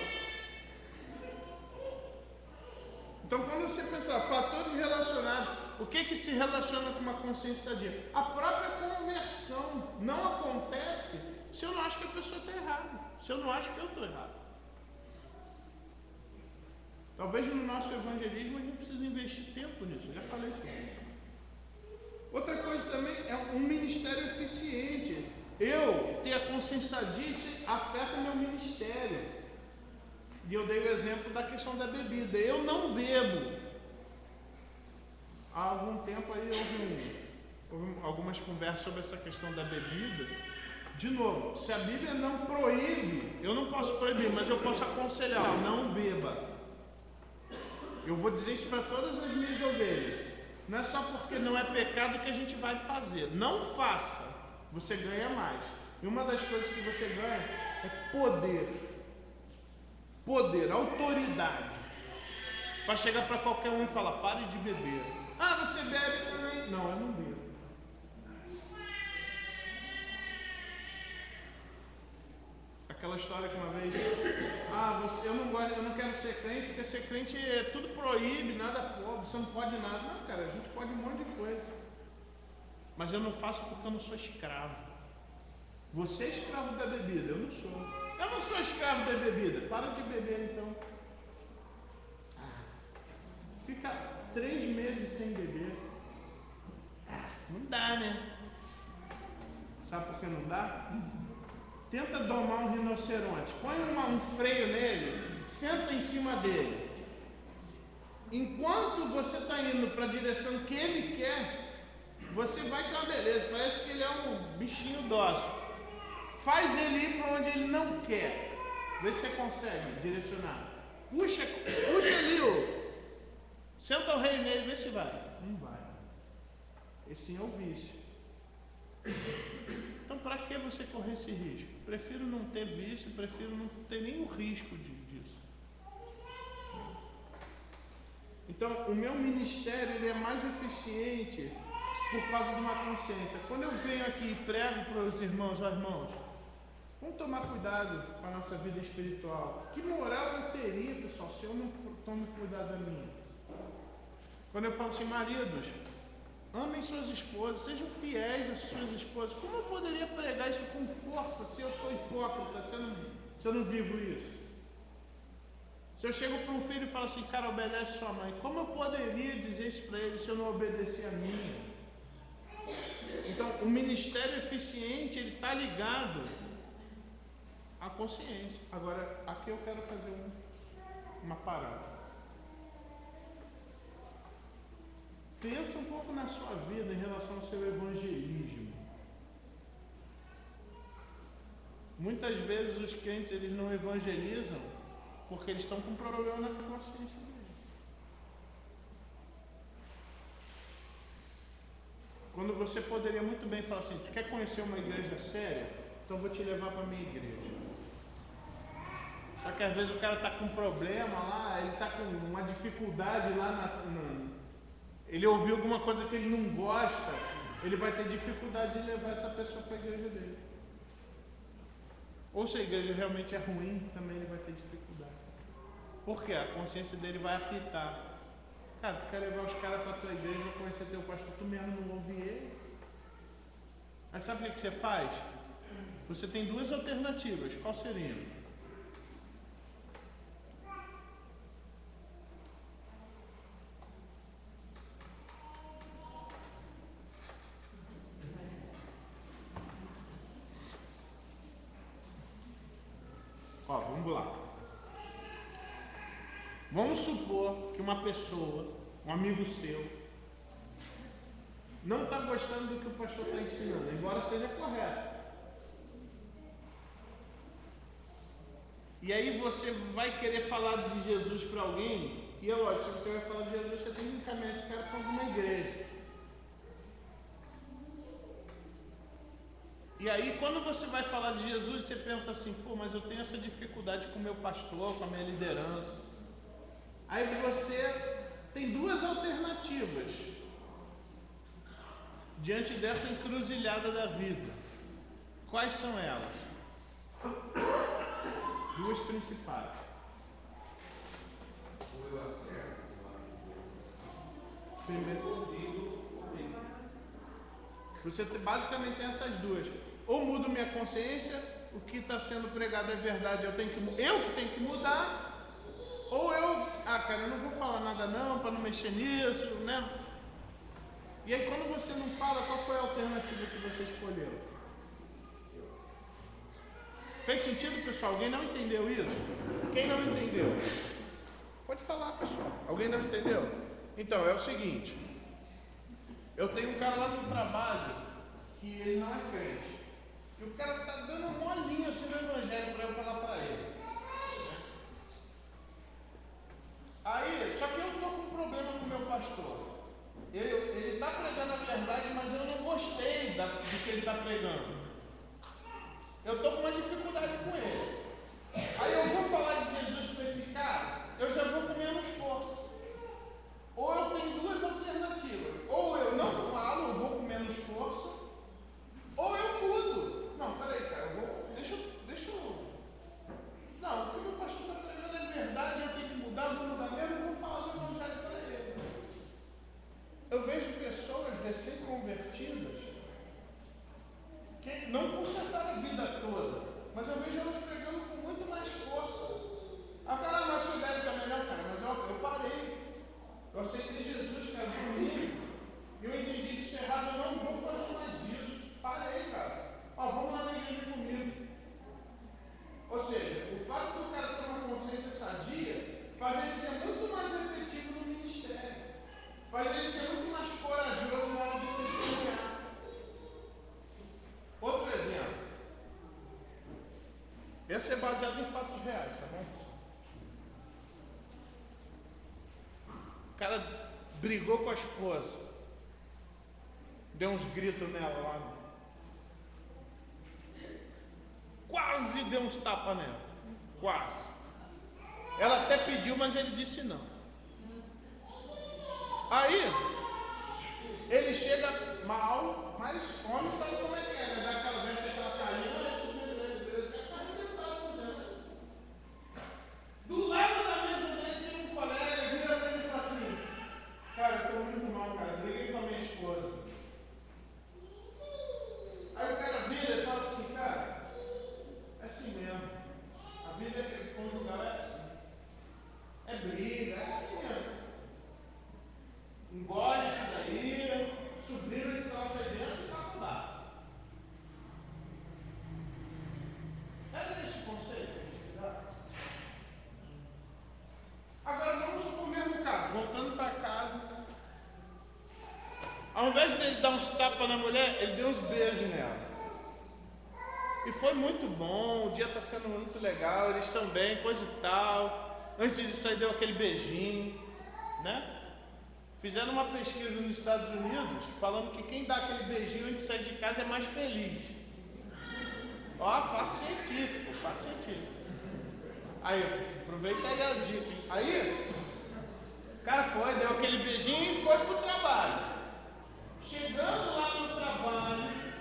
Então, quando você pensar fatores relacionados, o que se relaciona com uma consciência sadia? A própria conversão não acontece se eu não acho que a pessoa está errada, se eu não acho que eu estou errado. Talvez no nosso evangelismo a gente precise investir tempo nisso, eu já falei isso antes. Outra coisa também é um ministério eficiente. Eu ter a consciência disso afeta o meu ministério. E eu dei o exemplo da questão da bebida. Eu não bebo. Há algum tempo aí houve algumas conversas sobre essa questão da bebida. De novo, se a Bíblia não proíbe, eu não posso proibir, mas eu posso aconselhar, não beba. Eu vou dizer isso para todas as minhas ovelhas. Não é só porque não é pecado que a gente vai fazer. Não faça, você ganha mais. E uma das coisas que você ganha é poder. Poder, autoridade. Para chegar para qualquer um e falar, pare de beber. Ah, você bebe também? Não, eu não bebo. Aquela história que uma vez, eu não quero ser crente, porque ser crente é tudo proíbe, nada pode, você não pode nada. Não, cara, a gente pode um monte de coisa. Mas eu não faço porque eu não sou escravo. Você é escravo da bebida, eu não sou. Eu não sou escravo da bebida. Para de beber então. Fica 3 meses sem beber. Não dá, né? Sabe por que não dá? Tenta domar um rinoceronte. Põe um freio nele, senta em cima dele. Enquanto você está indo para a direção que ele quer, você vai ter uma beleza. Parece que ele é um bichinho dócil. Faz ele ir para onde ele não quer. Vê se você consegue direcionar. Puxa ali, senta o rei nele, vê se vai. Não vai. Esse é o vício. Então, para que você correr esse risco? Prefiro não ter vício, prefiro não ter nenhum risco disso. Então, o meu ministério ele é mais eficiente por causa de uma consciência. Quando eu venho aqui e prego para os irmãos, irmãos, vamos tomar cuidado com a nossa vida espiritual. Que moral eu teria, pessoal, se eu não tomo cuidado da minha? Quando eu falo assim, maridos, amem suas esposas, sejam fiéis às suas esposas. Como eu poderia pregar isso com força se eu sou hipócrita, se eu não vivo isso? Se eu chego para um filho e falo assim, cara, obedece sua mãe, como eu poderia dizer isso para ele se eu não obedecer a minha? Então, o ministério eficiente, ele está ligado à consciência. Agora, aqui eu quero fazer uma parada. Pensa um pouco na sua vida em relação ao seu evangelismo. Muitas vezes os crentes eles não evangelizam porque eles estão com problema na consciência deles. Quando você poderia muito bem falar assim, tu quer conhecer uma igreja séria? Então eu vou te levar para a minha igreja. Só que às vezes o cara está com um problema lá, ele está com uma dificuldade lá ele ouviu alguma coisa que ele não gosta, ele vai ter dificuldade de levar essa pessoa para a igreja dele. Ou se a igreja realmente é ruim, também ele vai ter dificuldade. Por quê? A consciência dele vai apitar. Cara, tu quer levar os caras para a tua igreja, conhecer teu pastor, tu mesmo não ouve ele. Aí sabe o que você faz? Você tem 2 alternativas. Qual seriam? Ó, vamos lá. Vamos supor que uma pessoa, um amigo seu, não está gostando do que o pastor está ensinando, embora seja correto. E aí você vai querer falar de Jesus para alguém, e é lógico, se você vai falar de Jesus, você tem que encaminhar esse cara para alguma igreja. E aí, quando você vai falar de Jesus, você pensa assim, pô, mas eu tenho essa dificuldade com o meu pastor, com a minha liderança. Aí você tem 2 alternativas diante dessa encruzilhada da vida. Quais são elas? 2 principais. Ou eu acerto, Primeiro. Você basicamente tem essas duas. Ou mudo minha consciência, o que está sendo pregado é verdade, eu que tenho que mudar. Ou cara, eu não vou falar nada não, para não mexer nisso, né? E aí quando você não fala, qual foi a alternativa que você escolheu? Fez sentido, pessoal? Alguém não entendeu isso? Quem não entendeu? Pode falar, pessoal. Alguém não entendeu? Então, é o seguinte. Eu tenho um cara lá no trabalho que ele não é crente. E o cara está dando uma molinha assim no evangelho para eu falar para ele. Aí, só que eu estou com um problema com o meu pastor. Ele está pregando a verdade, mas eu não gostei do que ele está pregando. Eu estou com uma dificuldade com ele. Aí eu vou falar de Jesus para esse cara, eu já vou com menos força. Ou eu tenho duas alternativas. Ou eu não falo, eu vou com menos força, ou eu mudo. Não, peraí, cara, deixa eu. Não, o que o meu pastor está pregando é verdade, eu tenho que mudar, eu vou mudar mesmo, eu vou falar do evangelho para ele. Eu vejo pessoas recém-convertidas que não consertaram a vida toda, mas eu vejo elas pregando com muito mais força. Ah, cara, mas você deve também não, cara, mas eu parei. Eu aceitei Jesus, cara, comigo. Eu entendi que isso é errado, eu não vou fazer mais isso. Parei, cara. Vamos lá na igreja comigo. Ou seja, o fato do cara ter uma consciência sadia faz ele ser muito mais efetivo no ministério. Faz ele ser muito mais corajoso na hora de testemunhar. Outro exemplo. Esse é baseado em fatos reais, tá bom? O cara brigou com a esposa. Deu uns gritos nela lá. Quase deu uns tapas nela. Quase. Ela até pediu, mas ele disse não. Aí, ele chega mal, mas homem sabe como é que é, né? Dá aquela vez, aquela carinha, do lado da mesa dele tem um colega, vira pra ele e fala assim: cara, eu tô muito mal, cara, briguei com a minha esposa. Aí o cara vira e fala assim: cara, é assim mesmo, a vida conjugal é assim, é briga, é assim mesmo. Engole isso daí, subiu esse troço aí dentro e vai mudar. Era esse o conceito? Agora vamos supor o mesmo caso, voltando para casa. Ao invés dele dar uns tapas na mulher, ele deu uns beijos nela. E foi muito bom, o dia está sendo muito legal, eles estão bem, coisa e tal. Antes de sair deu aquele beijinho, né? Fizeram uma pesquisa nos Estados Unidos falando que quem dá aquele beijinho antes de sair de casa é mais feliz. Ó, fato científico, fato científico. Aí, aproveita aí a dica. Aí, o cara foi, deu aquele beijinho e foi pro trabalho. Chegando lá no trabalho,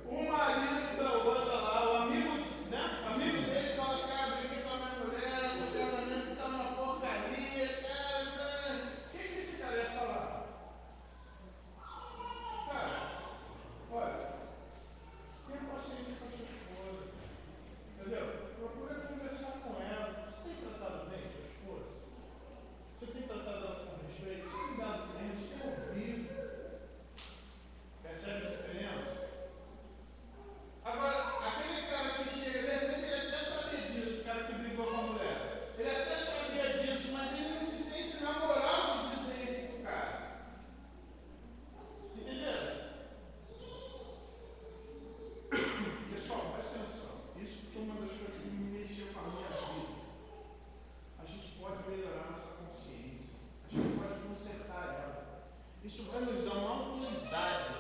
um marido da outra lá, o amigo, né? O amigo dele fala, cara, briguei com a minha mulher, o casamento tá uma porcaria, cara. O que esse cara ia falar? Cara, olha, tenha paciência com a sua esposa, entendeu? Procura conversar com ela. Você tem tratado bem a sua esposa? Você tem tratado ela com respeito? Você tem dado tempo? Você tem ouvido? Percebe a diferença? Agora, aquele cara que chega, de repente ele até sabia disso, o cara que brigou com a mulher. Ele até sabia disso, mas ele não se sente na moral de dizer isso pro cara. Entenderam? Pessoal, presta atenção. Isso foi uma das coisas que me mexeu com a minha vida. A gente pode melhorar nossa consciência. A gente pode consertar ela. Isso vai nos dar uma autoridade.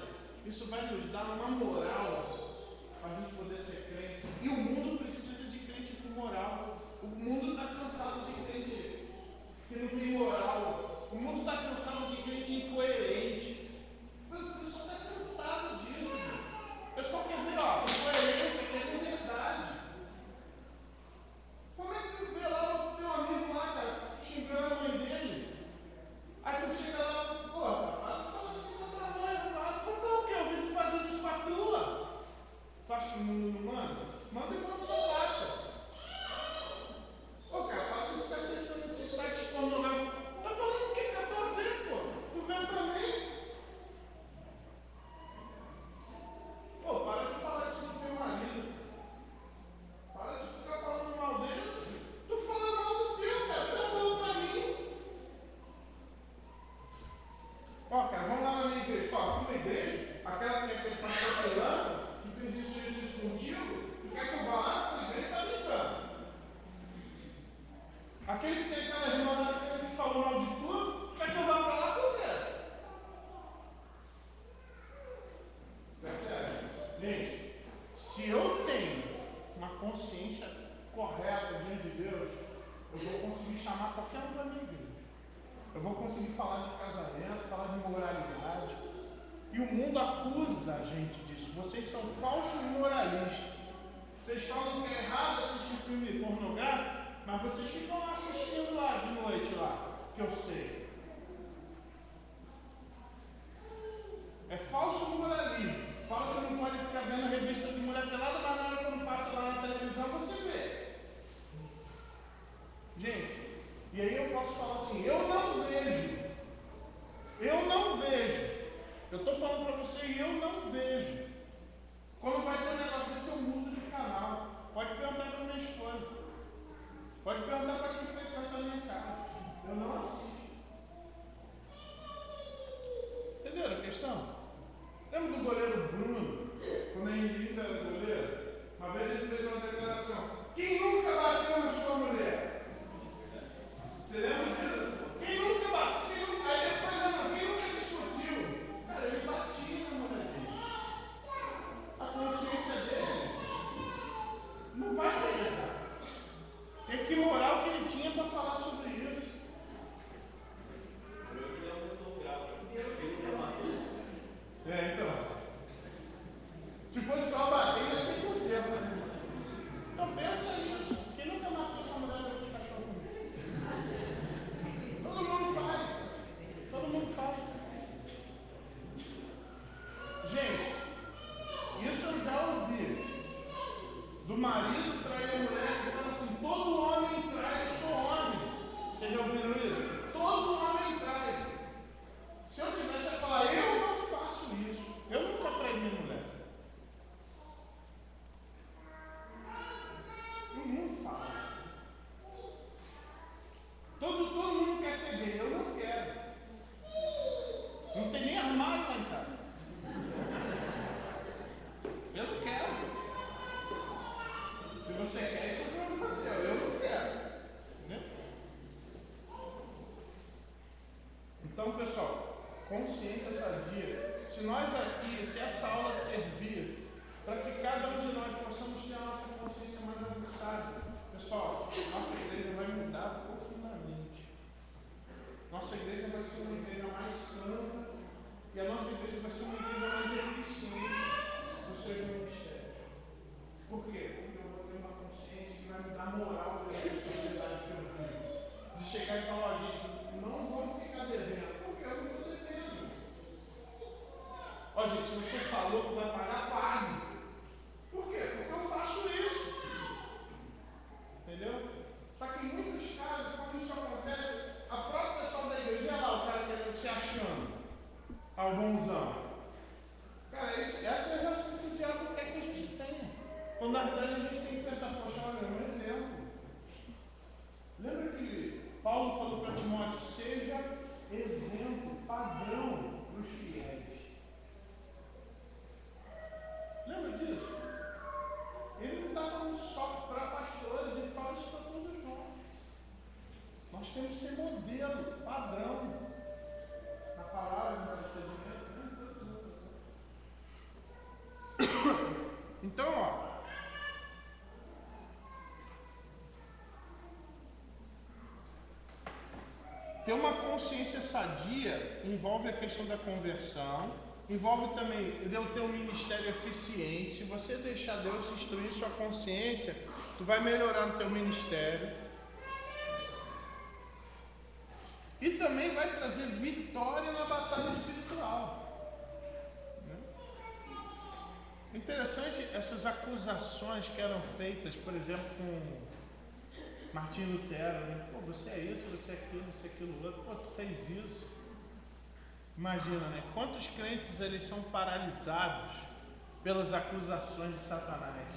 Isso vai nos dar uma moral para a gente poder ser crente. E o mundo precisa de crente com moral. O mundo está cansado de crente que não tem moral. O mundo está cansado de crente incoerente. O pessoal está cansado disso. O pessoal quer ver, incoerência, quer ver verdade. Como é que vê lá o teu amigo lá, cara, xingando a mãe dele? Aí tu chega lá Gente, se eu tenho uma consciência correta diante de Deus, eu vou conseguir chamar qualquer um da minha igreja. Eu vou conseguir falar de casamento, falar de moralidade. E o mundo acusa a gente disso. Vocês são falsos moralistas. Vocês falam que é errado assistir filme pornográfico, mas vocês ficam lá assistindo lá de noite lá, que eu sei. É falso moralismo. Fala que não pode ficar vendo a revista de mulher pelada, mas na hora quando passa lá na televisão você vê. Gente, e aí eu posso falar assim, eu não vejo. Eu estou falando para você e eu não vejo. Quando vai ter um negócio desse, eu mudo de canal. Pode perguntar para minha esposa. Pode perguntar para quem frequenta a minha casa. Eu não assisto. Entenderam a questão? Lembra do goleiro Bruno? Quando a gente era goleiro? Uma vez ele fez uma declaração. Quem nunca bateu na sua mulher? Você lembra disso? Quem nunca bateu? Aí depois não, quem nunca discutiu? Cara, ele batia na mulher dele. A consciência dele não vai realizar. E que moral que ele tinha para falar sobre isso? Então. Se fosse só bater, ia ser 100%. Né? Então pensa nisso. Quem nunca matou sua mulher de cachorro? Todo mundo faz. Todo mundo faz. Gente, isso eu já ouvi. Do marido trair a mulher que fala assim, todo homem trai, eu sou homem. Vocês já ouviram isso? Todo homem trai. Se eu tivesse a falar, eu não faço isso. Eu nunca traí minha mulher. Ninguém fala. Todo mundo quer ser gay, eu não quero. Não tem nem armário lá em casa. Eu não quero. Se você quer, isso é problema seu. Eu não quero. Entendeu? Então, pessoal, consciência sadia. Se nós aqui, se essa aula servir para que cada um de nós possamos ter a nossa consciência mais aguçada, pessoal, nossa igreja vai mudar profundamente. Nossa igreja vai ser uma igreja mais santa e a nossa igreja vai ser uma igreja mais eficiente nos seus ministérios. Por quê? Porque eu vou ter uma consciência que vai me dar moral pela sociedade que eu vivo. De chegar e falar, ó, gente, não vamos ficar devendo, porque eu não estou devendo. Ó, gente, você falou que vai pagar, pague. Por quê? Porque eu faço isso. Entendeu? Só que em muitos casos, quando isso acontece, a própria pessoa da igreja, olha lá, o cara querendo se achando ao bonzão. Cara, essa é a reação que o diabo quer que a gente tenha. Quando na verdade a gente tem que pensar, poxa, olha, é um exemplo. Lembra que Paulo falou para Timóteo, seja exemplo, padrão para os fiéis. Lembra disso? Ele não está falando só para pastores, ele fala isso para todos nós. Nós temos que ser modelo, padrão, na palavra, no procedimento, Então, ó. Ter uma consciência sadia envolve a questão da conversão, envolve também eu ter um ministério eficiente. Se você deixar Deus instruir sua consciência, tu vai melhorar no teu ministério. E também vai trazer vitória na batalha espiritual. Interessante essas acusações que eram feitas, por exemplo, com Martinho Lutero, né? Pô, você é isso, você é aquilo, você é aquilo outro. Pô, tu fez isso. Imagina, né? Quantos crentes eles são paralisados pelas acusações de Satanás.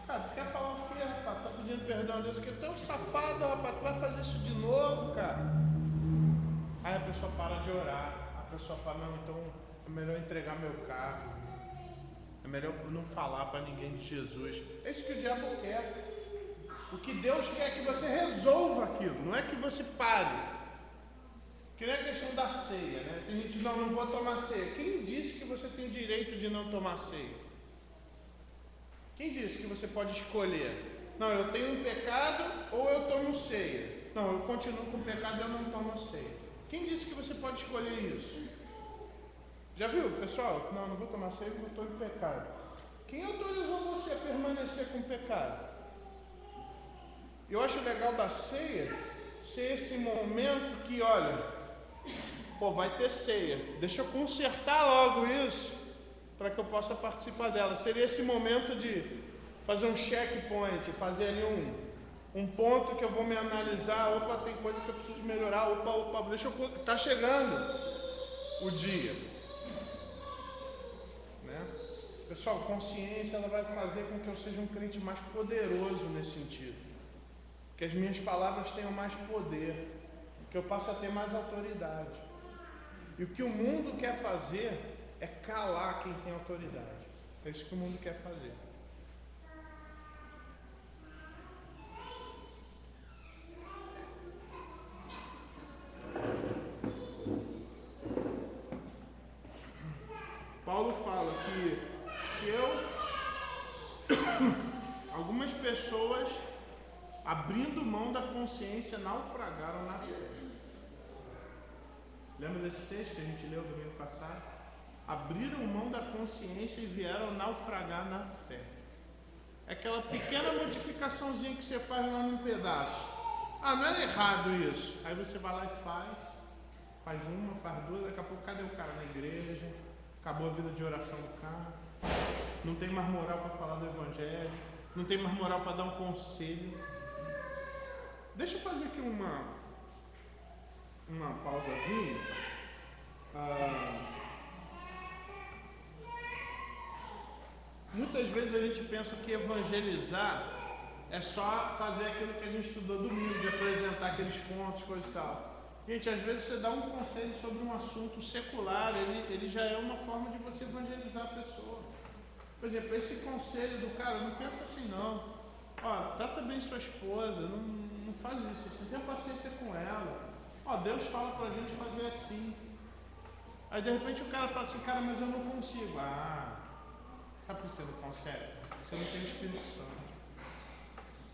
Cara, tu quer falar o quê, rapaz? Tá pedindo perdão a Deus, porque tu é um safado, rapaz, tu vai fazer isso de novo, cara. Aí a pessoa para de orar, a pessoa fala, não, então é melhor entregar meu carro, é melhor não falar para ninguém de Jesus. É isso que o diabo quer. O que Deus quer é que você resolva aquilo, não é que você pare. Que nem a questão da ceia, né? Tem gente que não vou tomar ceia. Quem disse que você tem o direito de não tomar ceia? Quem disse que você pode escolher? Não, eu tenho um pecado ou eu tomo ceia. Não, eu continuo com o pecado e eu não tomo ceia. Quem disse que você pode escolher isso? Já viu, pessoal? Não vou tomar ceia porque eu estou em pecado. Quem autorizou você a permanecer com o pecado? Eu acho legal da ceia ser esse momento que, olha, vai ter ceia. Deixa eu consertar logo isso para que eu possa participar dela. Seria esse momento de fazer um checkpoint, fazer ali um ponto que eu vou me analisar. Opa, tem coisa que eu preciso melhorar. Opa, tá chegando o dia, né? Pessoal, consciência ela vai fazer com que eu seja um crente mais poderoso nesse sentido, que as minhas palavras tenham mais poder, que eu passe a ter mais autoridade. E o que o mundo quer fazer é calar quem tem autoridade. É isso que o mundo quer fazer. Paulo fala que algumas pessoas, abrindo mão da consciência, naufragaram na fé. Lembra desse texto que a gente leu domingo passado? Abriram mão da consciência e vieram naufragar na fé. É aquela pequena modificaçãozinha que você faz lá num pedaço. Não é errado isso. Aí você vai lá e faz uma, faz duas, daqui a pouco cadê o cara na igreja? Acabou a vida de oração do cara. Não tem mais moral para falar do evangelho. Não tem mais moral para dar um conselho. Deixa eu fazer aqui uma pausazinha. Muitas vezes a gente pensa que evangelizar é só fazer aquilo que a gente estudou domingo, de apresentar aqueles pontos, coisa e tal. Gente, às vezes você dá um conselho sobre um assunto secular, ele já é uma forma de você evangelizar a pessoa. Por exemplo, esse conselho do cara, não pensa assim não. Trata bem sua esposa, não faz isso, você tenha paciência com ela. Deus fala pra gente fazer assim. Aí de repente o cara fala assim, cara, mas eu não consigo. Sabe por que você não consegue? Você não tem Espírito Santo.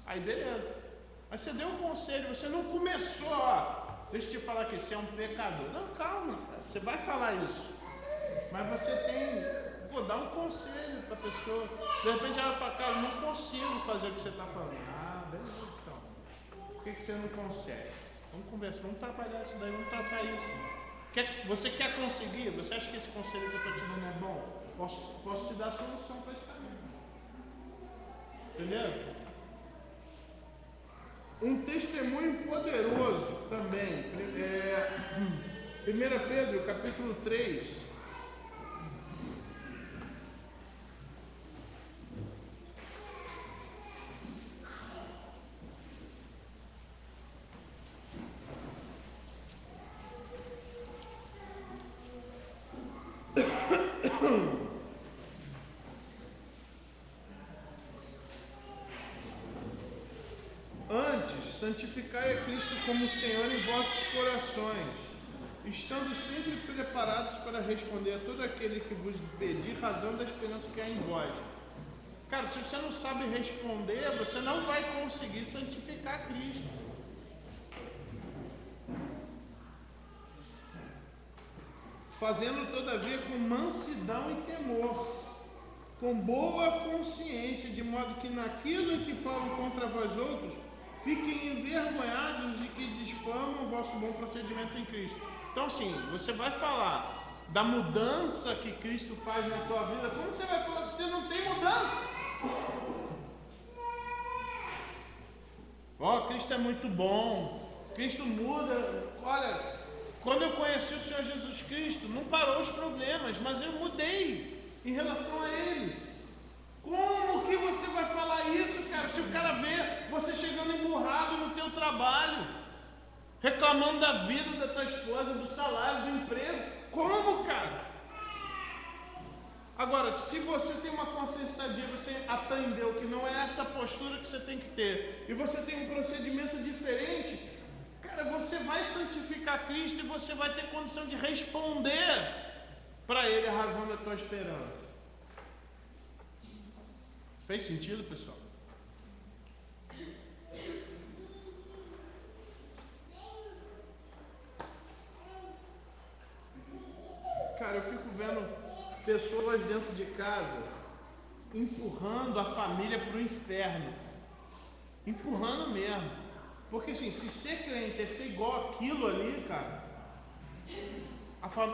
Aí beleza. Mas você deu um conselho, você não começou, deixa eu te falar aqui, você é um pecador. Não, calma, cara, você vai falar isso. Mas você tem, dá um conselho para a pessoa. De repente ela fala, cara, eu não consigo fazer o que você está falando. Beleza, então. Por que você não consegue? Vamos conversar, vamos trabalhar isso daí, vamos tratar isso. Você quer conseguir? Você acha que esse conselho que eu estou te dando é bom? Posso te dar a solução para esse caminho. Entendeu? Um testemunho poderoso também. 1 Pedro, capítulo 3. Antes, santificai a Cristo como Senhor em vossos corações, estando sempre preparados para responder a todo aquele que vos pedir razão da esperança que há em vós. Cara, se você não sabe responder, você não vai conseguir santificar Cristo. Fazendo todavia com mansidão e temor, com boa consciência, de modo que naquilo em que falam contra vós outros, fiquem envergonhados de que difamam o vosso bom procedimento em Cristo. Então, sim, você vai falar da mudança que Cristo faz na tua vida. Como você vai falar se você não tem mudança? Cristo é muito bom. Cristo muda. Olha, quando eu conheci o Senhor Jesus Cristo, não parou os problemas, mas eu mudei em relação a eles. Como que você vai falar isso, cara, se o cara vê você chegando emburrado no teu trabalho, reclamando da vida da tua esposa, do salário, do emprego? Como, cara? Agora, se você tem uma consciência sadia, você aprendeu que não é essa postura que você tem que ter, e você tem um procedimento diferente, cara, cara, você vai santificar Cristo e você vai ter condição de responder para Ele a razão da tua esperança. Fez sentido, pessoal? Cara, eu fico vendo pessoas dentro de casa empurrando a família para o inferno. Empurrando mesmo. Porque assim, se ser crente é ser igual aquilo ali, cara,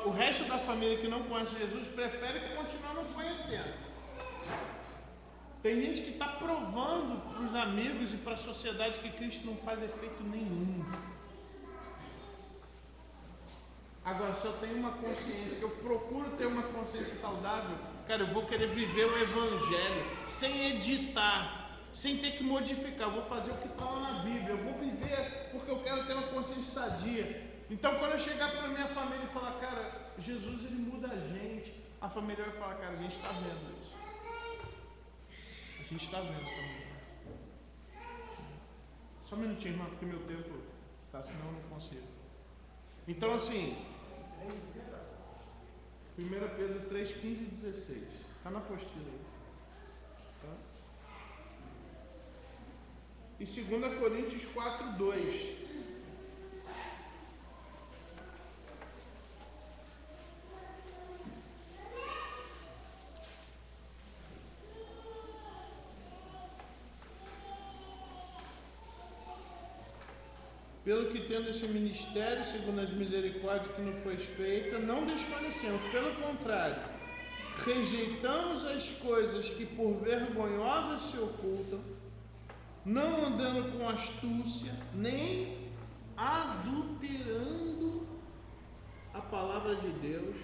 o resto da família que não conhece Jesus prefere continuar não conhecendo. Tem gente que está provando para os amigos e para a sociedade que Cristo não faz efeito nenhum. Agora, se eu tenho uma consciência, que eu procuro ter uma consciência saudável, cara, eu vou querer viver o Evangelho sem editar, sem ter que modificar. Eu vou fazer o que está lá na Bíblia, eu vou viver porque eu quero ter uma consciência sadia. Então, quando eu chegar para a minha família e falar, cara, Jesus ele muda a gente, a família vai falar, cara, a gente está vendo isso. A gente está vendo essa mudança. Só um minutinho, irmão, porque meu tempo tá, senão eu não consigo. Então, assim, 1 Pedro 3, 15 e 16. Está na apostila aí. Tá? E 2 Coríntios 4, 2. Pelo que tendo esse ministério, segundo as misericórdias que nos foi feita, não desfalecemos, pelo contrário, rejeitamos as coisas que por vergonhosas se ocultam, não andando com astúcia, nem adulterando a palavra de Deus,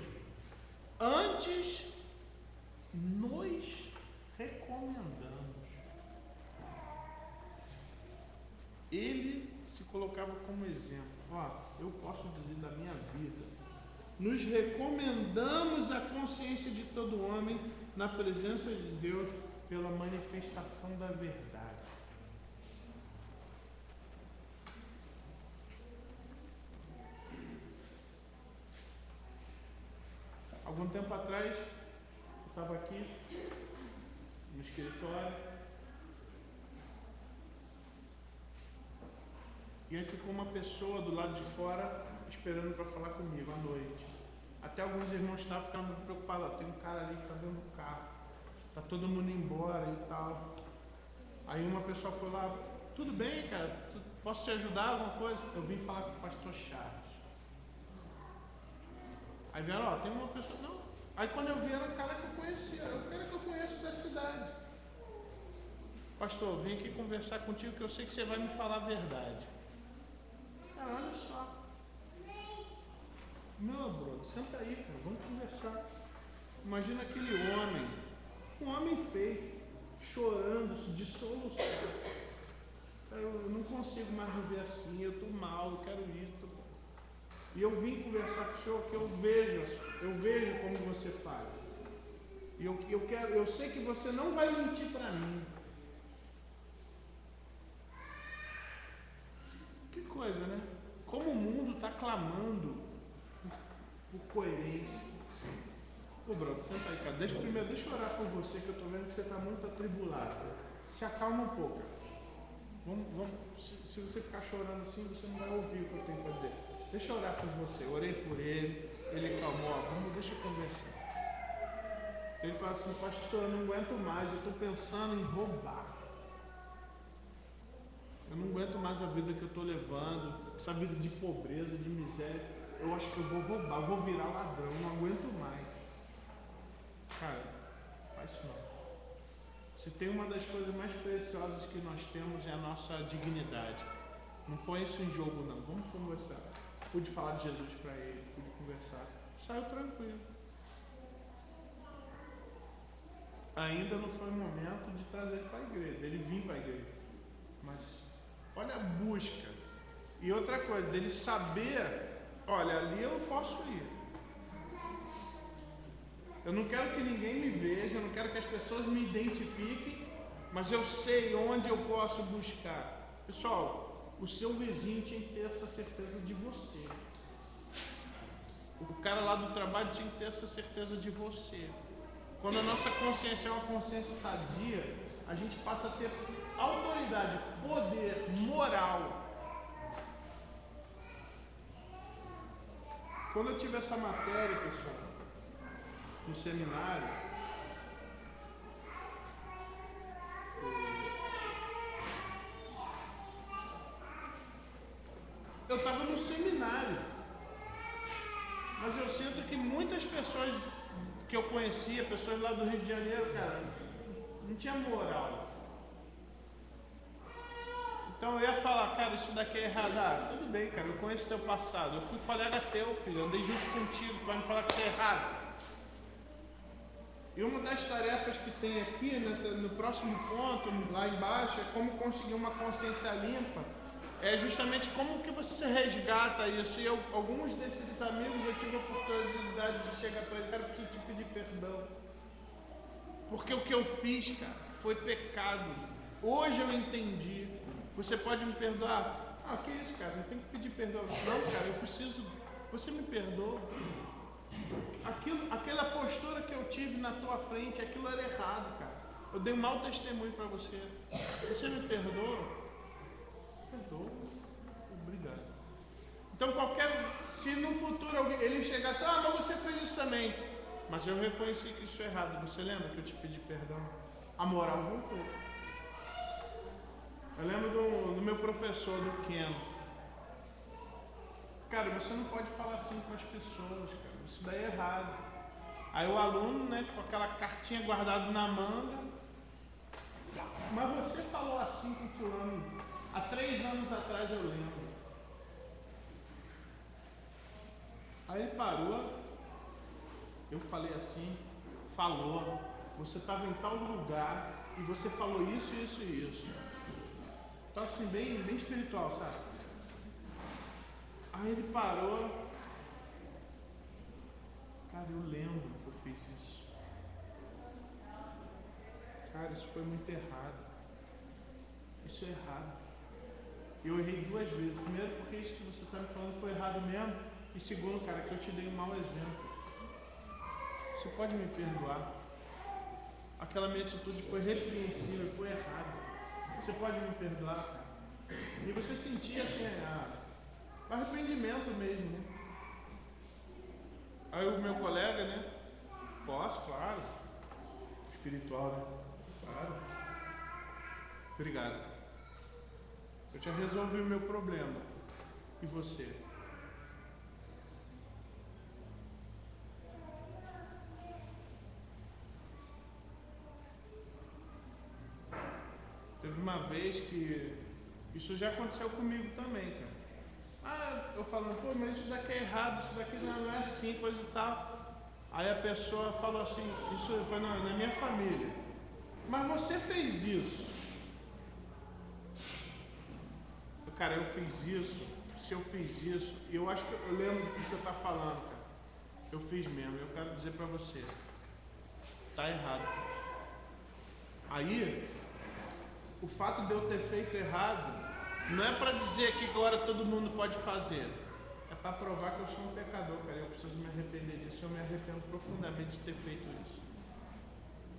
antes nos recomendamos. Ele se colocava como exemplo. Ó, eu posso dizer da minha vida. Nos recomendamos a consciência de todo homem na presença de Deus pela manifestação da verdade. Algum tempo atrás, eu estava aqui no escritório. E aí ficou uma pessoa do lado de fora esperando para falar comigo à noite. Até alguns irmãos estavam ficando preocupados. Tem um cara ali que está dentro do carro. Está todo mundo embora e tal. Aí uma pessoa foi lá. Tudo bem, cara? Posso te ajudar alguma coisa? Eu vim falar com o pastor Charles. Aí vieram, ó, tem uma pessoa... Não. Aí quando eu vi, era o cara que eu conhecia. Era o cara que eu conheço da cidade. Pastor, eu vim aqui conversar contigo que eu sei que você vai me falar a verdade. Cara, olha só. Não, brother, senta aí, cara, vamos conversar. Imagina aquele homem, um homem feio, chorando, de soluço. Cara, eu não consigo mais viver assim, eu estou mal, eu quero ir. E eu vim conversar com o senhor, que eu vejo como você faz. E eu sei que você não vai mentir para mim. Que coisa, né? Como o mundo está clamando por coerência. Pô, brother, senta aí, cara. Deixa eu orar por você, que eu estou vendo que você está muito atribulado. Se acalma um pouco. Se você ficar chorando assim, você não vai ouvir o que eu tenho para dizer. Deixa eu orar por você. Eu orei por ele calmou. Deixa eu conversar. Ele fala assim, pastor, eu não aguento mais, eu estou pensando em roubar. Eu não aguento mais a vida que eu estou levando, essa vida de pobreza, de miséria. Eu acho que eu vou roubar, vou virar ladrão, não aguento mais. Cara, faz isso não. Se tem uma das coisas mais preciosas que nós temos é a nossa dignidade. Não põe isso em jogo não, vamos conversar. Pude falar de Jesus para ele, pude conversar. Saiu tranquilo. Ainda não foi o momento de trazer ele para a igreja, dele vir para a igreja. Mas olha a busca. E outra coisa, dele saber, olha, ali eu posso ir. Eu não quero que ninguém me veja, eu não quero que as pessoas me identifiquem, mas eu sei onde eu posso buscar. Pessoal, o seu vizinho tinha que ter essa certeza de você. O cara lá do trabalho tinha que ter essa certeza de você. Quando a nossa consciência é uma consciência sadia, a gente passa a ter autoridade, poder, moral. Quando eu tive essa matéria, pessoal, no seminário, eu estava no seminário, mas eu sinto que muitas pessoas que eu conhecia, pessoas lá do Rio de Janeiro, cara, não tinha moral. Então eu ia falar, cara, isso daqui é errado. Ah, tudo bem, cara, eu conheço teu passado. Eu fui colega teu, filho, eu andei junto contigo, tu vai me falar que isso é errado. E uma das tarefas que tem aqui, no próximo ponto, lá embaixo, é como conseguir uma consciência limpa. É justamente como que você resgata isso. E alguns desses amigos eu tive a oportunidade de chegar para ele, cara, eu preciso te pedir perdão. Porque o que eu fiz, cara, foi pecado. Hoje eu entendi. Você pode me perdoar? Ah, que isso, cara? Não tem que pedir perdão. Não, cara, eu preciso. Você me perdoa. Aquela postura que eu tive na tua frente, aquilo era errado, cara. Eu dei um mau testemunho para você. Você me perdoa? Perdoa. Obrigado. Então se no futuro ele chegasse, ah, mas você fez isso também. Mas eu reconheci que isso é errado. Você lembra que eu te pedi perdão? A moral voltou. Eu lembro do meu professor, do Ken. Cara, você não pode falar assim com as pessoas, cara. Isso daí é errado. Aí o aluno, né, com aquela cartinha guardada na manga. Mas você falou assim com fulano há 3 anos atrás, eu lembro. Aí ele parou. Eu falei assim, falou. Você estava em tal lugar e você falou isso, isso e isso. Então assim, bem espiritual, sabe? Aí ele parou. Cara, eu lembro que eu fiz isso. Cara, isso foi muito errado. Isso é errado. Eu errei 2 vezes. Primeiro, porque isso que você está me falando foi errado mesmo. E segundo, cara, que eu te dei um mau exemplo. Você pode me perdoar? Aquela minha atitude foi repreensível, foi errada. Você pode me perdoar, cara? E você sentia assim, arrependimento mesmo, né? Aí o meu colega, né? Posso, claro. Espiritual, né? Claro. Obrigado. Eu já resolvi o meu problema. E você? Teve uma vez que isso já aconteceu comigo também, cara. Eu falando, pô, mas isso daqui é errado, isso daqui não é assim, coisa e tal. Aí a pessoa falou assim, isso foi na minha família. Mas você fez isso. Cara, eu fiz isso, se eu fiz isso, e eu acho que eu lembro do que você está falando, cara. Eu fiz mesmo, eu quero dizer para você, tá errado. Aí, o fato de eu ter feito errado, não é para dizer que agora todo mundo pode fazer. É para provar que eu sou um pecador, cara. Eu preciso me arrepender disso. Eu me arrependo profundamente de ter feito isso.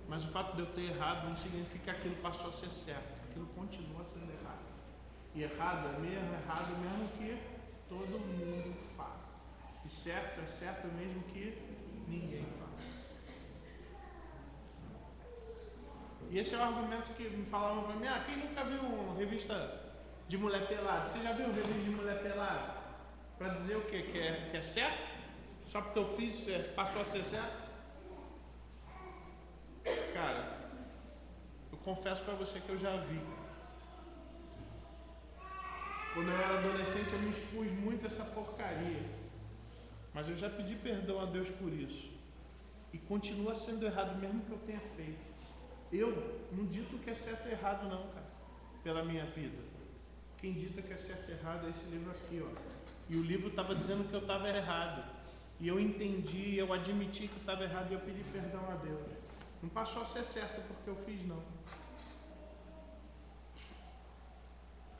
Mas o fato de eu ter errado não significa que aquilo passou a ser certo. Aquilo continua sendo errado. E errado é mesmo que todo mundo faz. E certo é certo mesmo que ninguém faz. E esse é o argumento que me falavam para mim. Quem nunca viu uma revista de mulher pelada? Você já viu uma revista de mulher pelada? Para dizer o quê? Que é certo? Só porque eu fiz, passou a ser certo? Cara, eu confesso para você que eu já vi. Quando eu era adolescente eu me expus muito a essa porcaria. Mas eu já pedi perdão a Deus por isso. E continua sendo errado mesmo que eu tenha feito. Eu não dito que é certo e errado não, cara. Pela minha vida. Quem dita que é certo e errado é esse livro aqui, ó. E o livro estava dizendo que eu estava errado. E eu entendi, eu admiti que eu estava errado e eu pedi perdão a Deus. Não passou a ser certo porque eu fiz, não.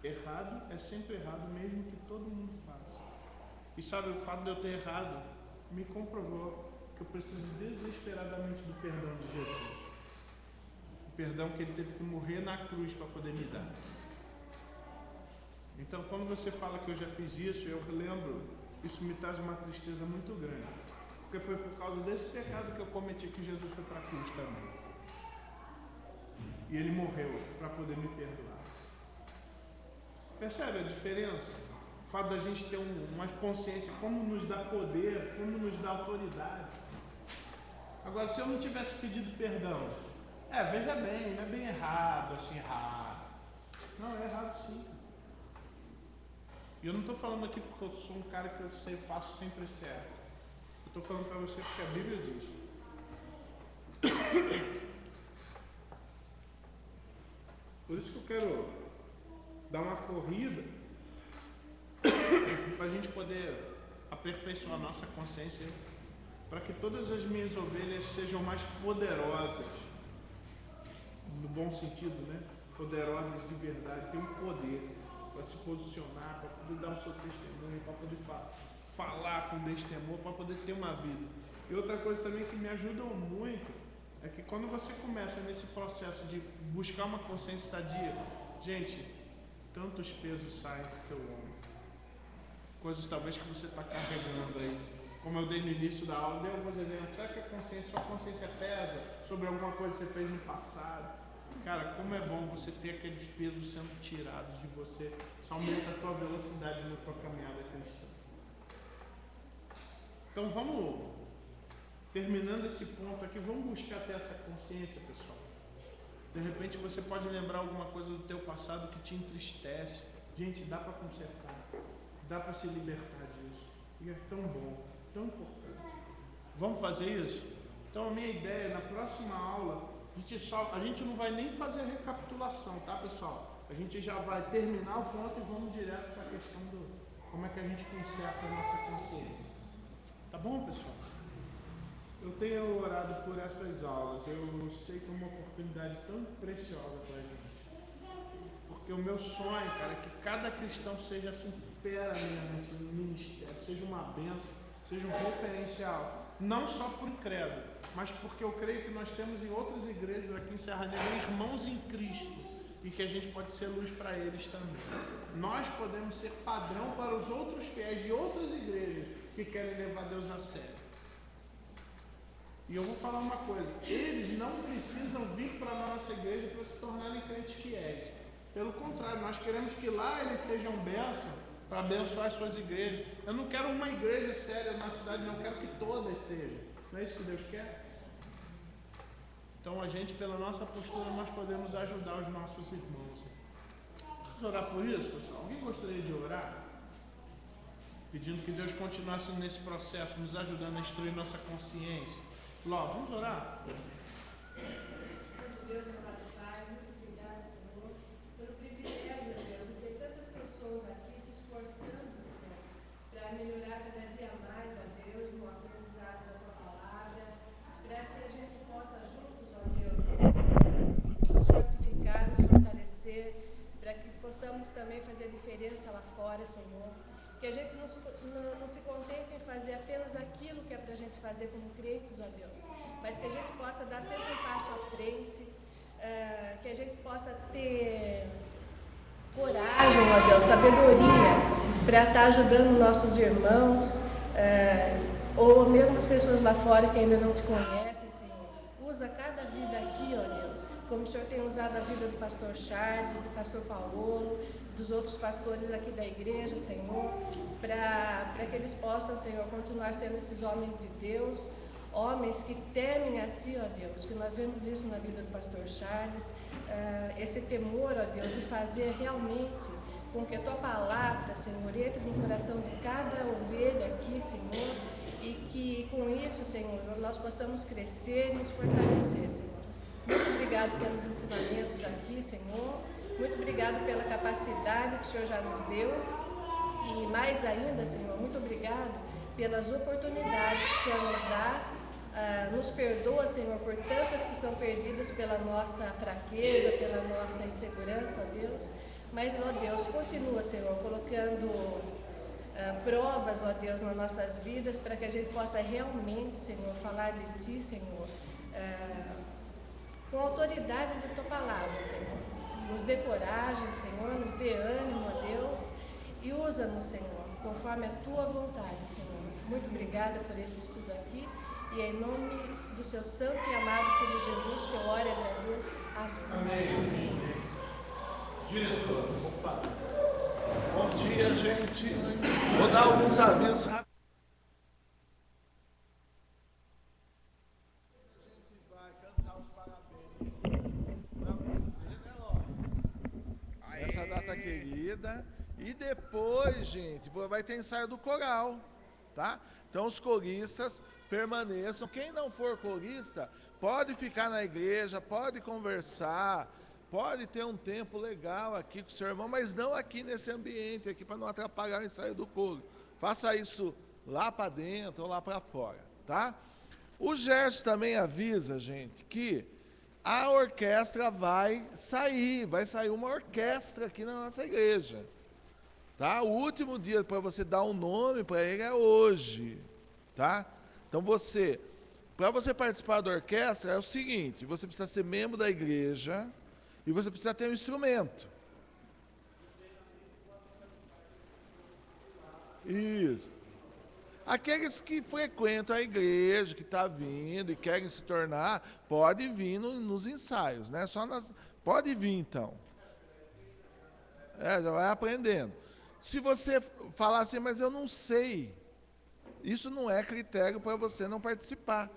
Errado é sempre errado, mesmo que todo mundo faça. E sabe, o fato de eu ter errado me comprovou que eu preciso desesperadamente do perdão de Jesus. O perdão que ele teve que morrer na cruz para poder me dar. Então, quando você fala que eu já fiz isso, eu lembro, isso me traz uma tristeza muito grande. Porque foi por causa desse pecado que eu cometi que Jesus foi para a cruz também. E ele morreu para poder me perdoar. Percebe a diferença? O fato da gente ter uma consciência, como nos dá poder, como nos dá autoridade. Agora, se eu não tivesse pedido perdão, veja bem, não é bem errado, assim, errado. Não, é errado sim. E eu não estou falando aqui porque eu sou um cara que eu faço sempre certo. Eu estou falando para você porque a Bíblia diz. Por isso que eu quero dar uma corrida para a gente poder aperfeiçoar a nossa consciência, para que todas as minhas ovelhas sejam mais poderosas, no bom sentido, né? Poderosas de verdade, tenham poder para se posicionar, para poder dar o seu testemunho, para poder falar com destemor, para poder ter uma vida. E outra coisa também que me ajuda muito é que quando você começa nesse processo de buscar uma consciência sadia, gente, tantos pesos saem do teu ombro. Coisas talvez que você está carregando aí. Como eu dei no início da aula, dei alguns exemplos. Será que sua consciência pesa sobre alguma coisa que você fez no passado? Cara, como é bom você ter aqueles pesos sendo tirados de você. Isso aumenta a tua velocidade na tua caminhada cristã. Então vamos, terminando esse ponto aqui, vamos buscar ter essa consciência, pessoal. De repente você pode lembrar alguma coisa do teu passado que te entristece. Gente, dá para consertar. Dá para se libertar disso. E é tão bom, tão importante. Vamos fazer isso? Então a minha ideia, na próxima aula, a gente não vai nem fazer a recapitulação, tá, pessoal? A gente já vai terminar o ponto e vamos direto para a questão do como é que a gente conserta a nossa consciência. Tá bom, pessoal? Eu tenho orado por essas aulas. Eu sei que é uma oportunidade tão preciosa para a gente. Porque o meu sonho, cara, é que cada cristão seja assim, fera mesmo, assim, no ministério, seja uma bênção, seja um referencial. Não só por credo, mas porque eu creio que nós temos em outras igrejas aqui em Serra Negra irmãos em Cristo e que a gente pode ser luz para eles também. Nós podemos ser padrão para os outros fiéis de outras igrejas que querem levar Deus a sério. E eu vou falar uma coisa, eles não precisam vir para a nossa igreja para se tornarem crentes fiéis. Pelo contrário, nós queremos que lá eles sejam bênção para abençoar as suas igrejas. Eu não quero uma igreja séria na cidade, não, eu quero que todas sejam. Não é isso que Deus quer? Então a gente, pela nossa postura, nós podemos ajudar os nossos irmãos. Vamos orar por isso, pessoal? Alguém gostaria de orar? Pedindo que Deus continuasse nesse processo, nos ajudando a instruir nossa consciência. Ló, vamos orar? Santo Deus, amado Pai, muito obrigada, Senhor, pelo privilégio, Deus, de ter tantas pessoas aqui se esforçando, Senhor, para melhorar cada dia mais, ó Deus, no aprendizado da Tua Palavra, para que a gente possa juntos, ó Deus, nos fortificar, nos fortalecer, para que possamos também fazer a diferença lá fora, Senhor. Que a gente não se contente em fazer apenas aquilo que é para a gente fazer como crentes, ó Deus, mas que a gente possa dar sempre um passo à frente, que a gente possa ter coragem, ó Deus, sabedoria para estar ajudando nossos irmãos, ou mesmo as pessoas lá fora que ainda não te conhecem, Senhor. Usa cada vida aqui, ó Deus, como o Senhor tem usado a vida do pastor Charles, do pastor Paulo, dos outros pastores aqui da igreja, Senhor, para que eles possam, Senhor, continuar sendo esses homens de Deus, homens que temem a Ti, ó Deus, que nós vemos isso na vida do pastor Charles, esse temor, ó Deus, de fazer realmente com que a Tua palavra, Senhor, entre no coração de cada ovelha aqui, Senhor, e que com isso, Senhor, nós possamos crescer e nos fortalecer, Senhor. Muito obrigado pelos ensinamentos aqui, Senhor. Muito obrigado pela capacidade que o Senhor já nos deu. E mais ainda, Senhor, muito obrigado pelas oportunidades que o Senhor nos dá. Nos perdoa, Senhor, por tantas que são perdidas pela nossa fraqueza, pela nossa insegurança, ó Deus. Mas, ó Deus, continua, Senhor, colocando provas, ó Deus, nas nossas vidas, para que a gente possa realmente, Senhor, falar de Ti, Senhor, com a autoridade da Tua palavra, Senhor. Nos dê coragem, Senhor, nos dê ânimo, ó Deus, e usa-nos, Senhor, conforme a Tua vontade, Senhor. Muito obrigada por esse estudo aqui, e é em nome do Seu santo e amado Filho Jesus que eu oro e agradeço. Amém. Diretor, opa. Bom dia, gente. Vou dar alguns avisos rápidos. A gente vai cantar os parabéns para você, né, ó? Essa data querida. E depois, gente, vai ter ensaio do coral, tá? Então os coristas permaneçam. Quem não for corista, pode ficar na igreja, pode conversar. Pode ter um tempo legal aqui com o seu irmão, mas não aqui nesse ambiente, aqui para não atrapalhar o ensaio do coro. Faça isso lá para dentro ou lá para fora, tá? O Gerson também avisa, gente, que a orquestra vai sair uma orquestra aqui na nossa igreja, tá? O último dia para você dar um nome para ele é hoje, tá? Então para você participar da orquestra é o seguinte, você precisa ser membro da igreja, e você precisa ter um instrumento. Isso. Aqueles que frequentam a igreja, que estão vindo e querem se tornar, pode vir nos ensaios, né? Pode vir então. Já vai aprendendo. Se você falar assim, mas eu não sei, isso não é critério para você não participar,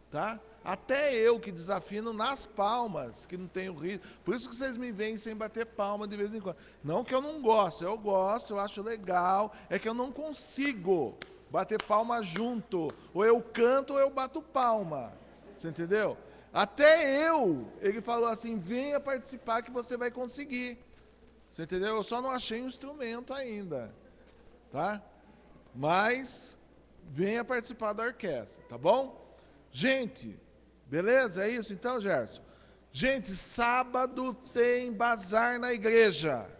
tá? Até eu que desafino nas palmas, que não tenho ritmo. Por isso que vocês me veem sem bater palma de vez em quando. Não que eu não gosto, eu gosto, eu acho legal. É que eu não consigo bater palma junto. Ou eu canto ou eu bato palma. Você entendeu? Até ele falou assim, venha participar que você vai conseguir. Você entendeu? Eu só não achei um instrumento ainda. Tá? Mas venha participar da orquestra, tá bom? Gente, beleza? É isso então, Gerson? Gente, sábado tem bazar na igreja,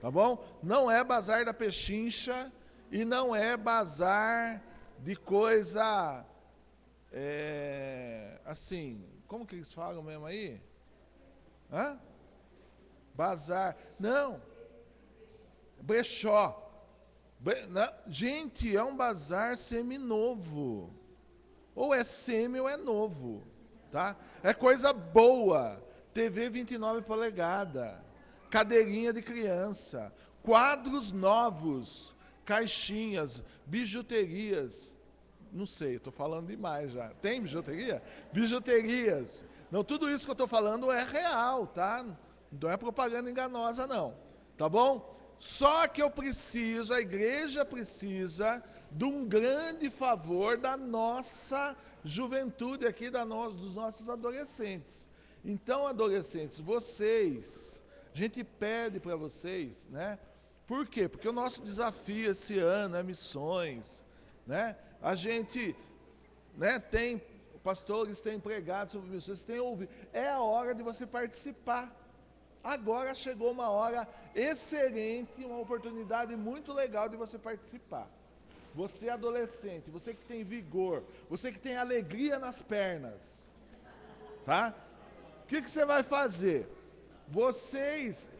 tá bom? Não é bazar da pechincha e não é bazar de coisa, assim, como que eles falam mesmo aí? Hã? Bazar, não, brechó. Gente, é um bazar seminovo. Ou é semi ou é novo, tá? É coisa boa, TV 29 polegadas, cadeirinha de criança, quadros novos, caixinhas, bijuterias, não sei, estou falando demais já. Tem bijuteria? Bijuterias. Não, tudo isso que eu estou falando é real, tá? Não é propaganda enganosa não, tá bom? Só que a igreja precisa de um grande favor da nossa juventude aqui, dos nossos adolescentes. Então, adolescentes, a gente pede para vocês, né? Por quê? Porque o nosso desafio esse ano é missões, né? A gente, né, pastores têm pregado sobre missões, têm ouvido. É a hora de você participar. Agora chegou uma hora excelente, uma oportunidade muito legal de você participar. Você adolescente, você que tem vigor, você que tem alegria nas pernas, tá? O que você vai fazer?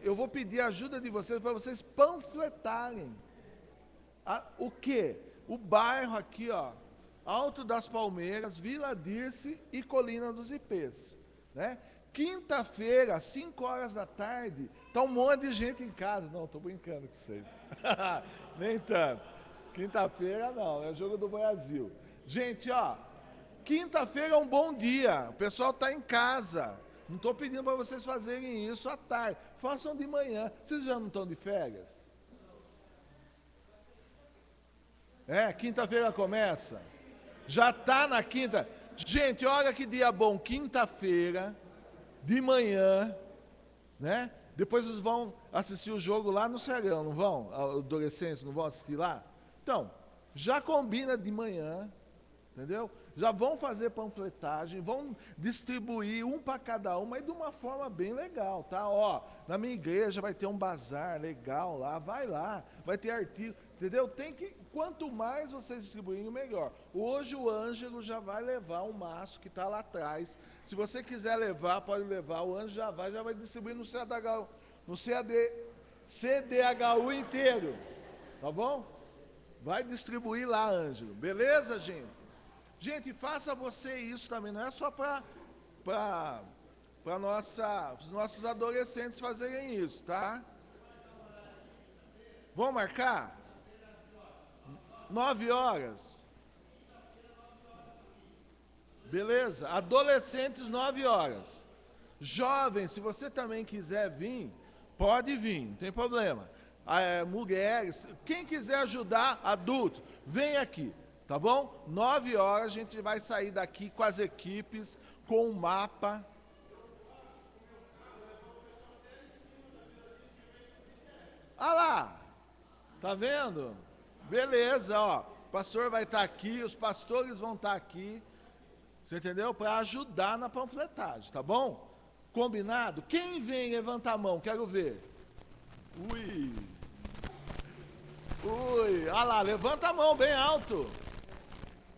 Eu vou pedir a ajuda de vocês para vocês panfletarem. O quê? O bairro aqui, ó, Alto das Palmeiras, Vila Dirce e Colina dos Ipês, né? Quinta-feira, 5 horas da tarde, tá um monte de gente em casa. Não, estou brincando com vocês. Nem tanto. Quinta-feira não, é o Jogo do Brasil. Gente, ó, quinta-feira é um bom dia. O pessoal está em casa. Não estou pedindo para vocês fazerem isso à tarde. Façam de manhã. Vocês já não estão de férias? Quinta-feira começa. Já está na quinta. Gente, olha que dia bom. Quinta-feira, de manhã, né? Depois eles vão assistir o jogo lá no Serão, não vão? Adolescentes não vão assistir lá? Então, já combina de manhã, entendeu? já vão fazer panfletagem, vão distribuir um para cada um, mas de uma forma bem legal, tá? Ó, na minha igreja vai ter um bazar legal lá, vai lá, vai ter artigo, entendeu? Quanto mais vocês distribuírem, melhor. Hoje o Ângelo já vai levar um maço que está lá atrás. Se você quiser levar, pode levar. O Ângelo já vai distribuir no CDHU inteiro. Tá bom? Vai distribuir lá, Ângelo. Beleza, gente? Gente, faça você isso também. Não é só para os nossos adolescentes fazerem isso, tá? Vamos marcar? 9 horas. Beleza? Adolescentes, 9 horas. Jovens, se você também quiser vir, pode vir, não tem problema. Mulheres, quem quiser ajudar, adulto, vem aqui, tá bom? 9 horas a gente vai sair daqui com as equipes, com um mapa. Ah lá, tá vendo? Beleza, ó, o pastor vai estar aqui, os pastores vão estar aqui, você entendeu? Para ajudar na panfletagem, tá bom? Combinado? Quem vem, levanta a mão, quero ver. Ui, olha lá, levanta a mão bem alto.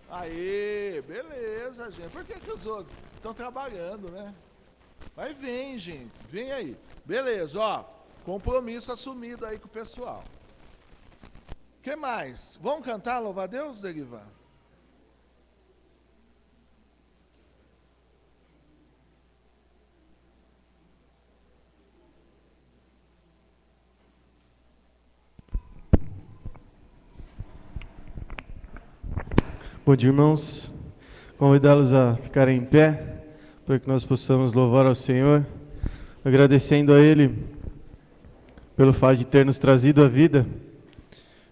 Aê, beleza, gente. Por que os outros estão trabalhando, né? Mas vem, gente, vem aí. Beleza, ó, compromisso assumido aí com o pessoal. O que mais? Vamos cantar Louva a Deus, Deriva? Bom dia, irmãos. Convidá-los a ficarem em pé, para que nós possamos louvar ao Senhor, agradecendo a Ele pelo fato de ter nos trazido a vida,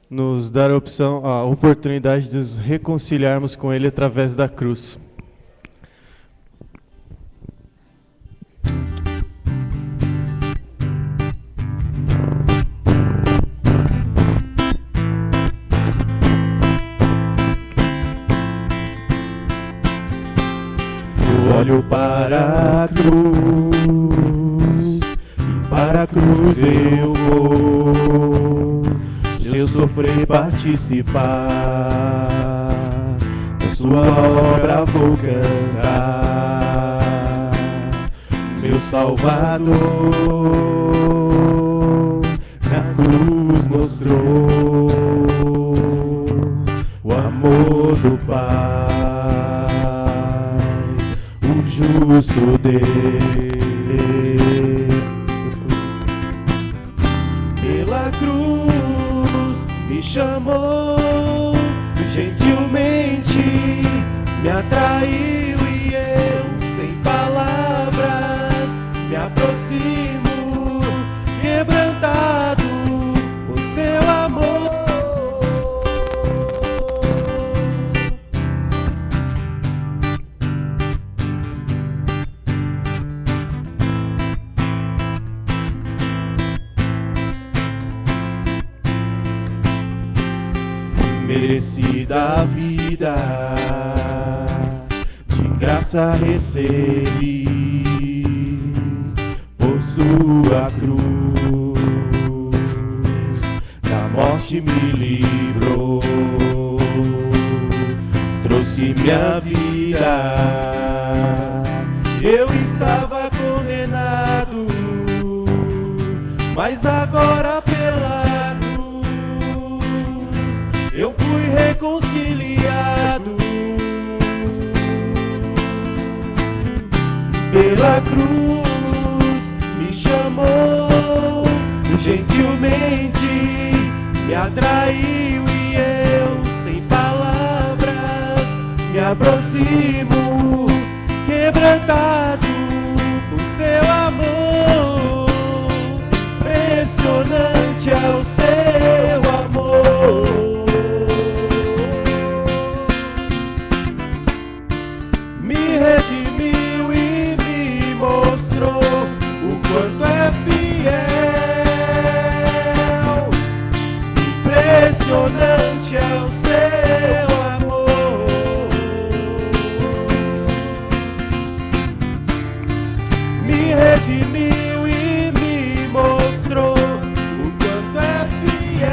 nos dar a oportunidade de nos reconciliarmos com Ele através da cruz. Olho para a cruz, e para a cruz eu vou. Se eu sofrer e participar da sua obra, vou cantar. Meu Salvador na cruz mostrou o amor do Pai, justo Deus. Pela cruz me chamou, gentilmente me atraiu e eu, sem palavras, me aproximo, quebrantado por seu amor. Merecida a vida, de graça recebi, por sua cruz, da morte me livrou, trouxe minha vida. Eu estava condenado, mas agora pela eu fui reconciliado. Pela cruz me chamou, gentilmente me atraiu e eu, sem palavras, me aproximo, quebrantado por seu amor. Impressionante é o seu amor. Redimiu e me mostrou o quanto é fiel. Impressionante é o seu amor. redimiu e me mostrou o quanto é fiel.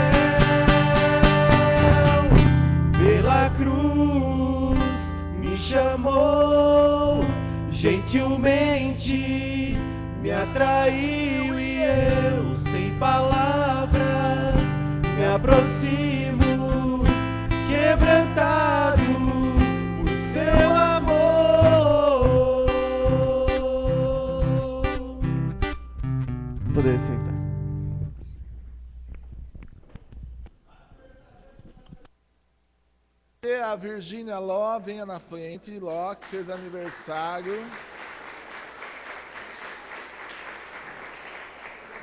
Pela cruz me chamou, gentilmente me atraiu e eu, sem palavras, me aproximo, quebrantado por seu amor. Poder sentar. E a Virgínia Ló, venha na frente. Ló, que fez aniversário.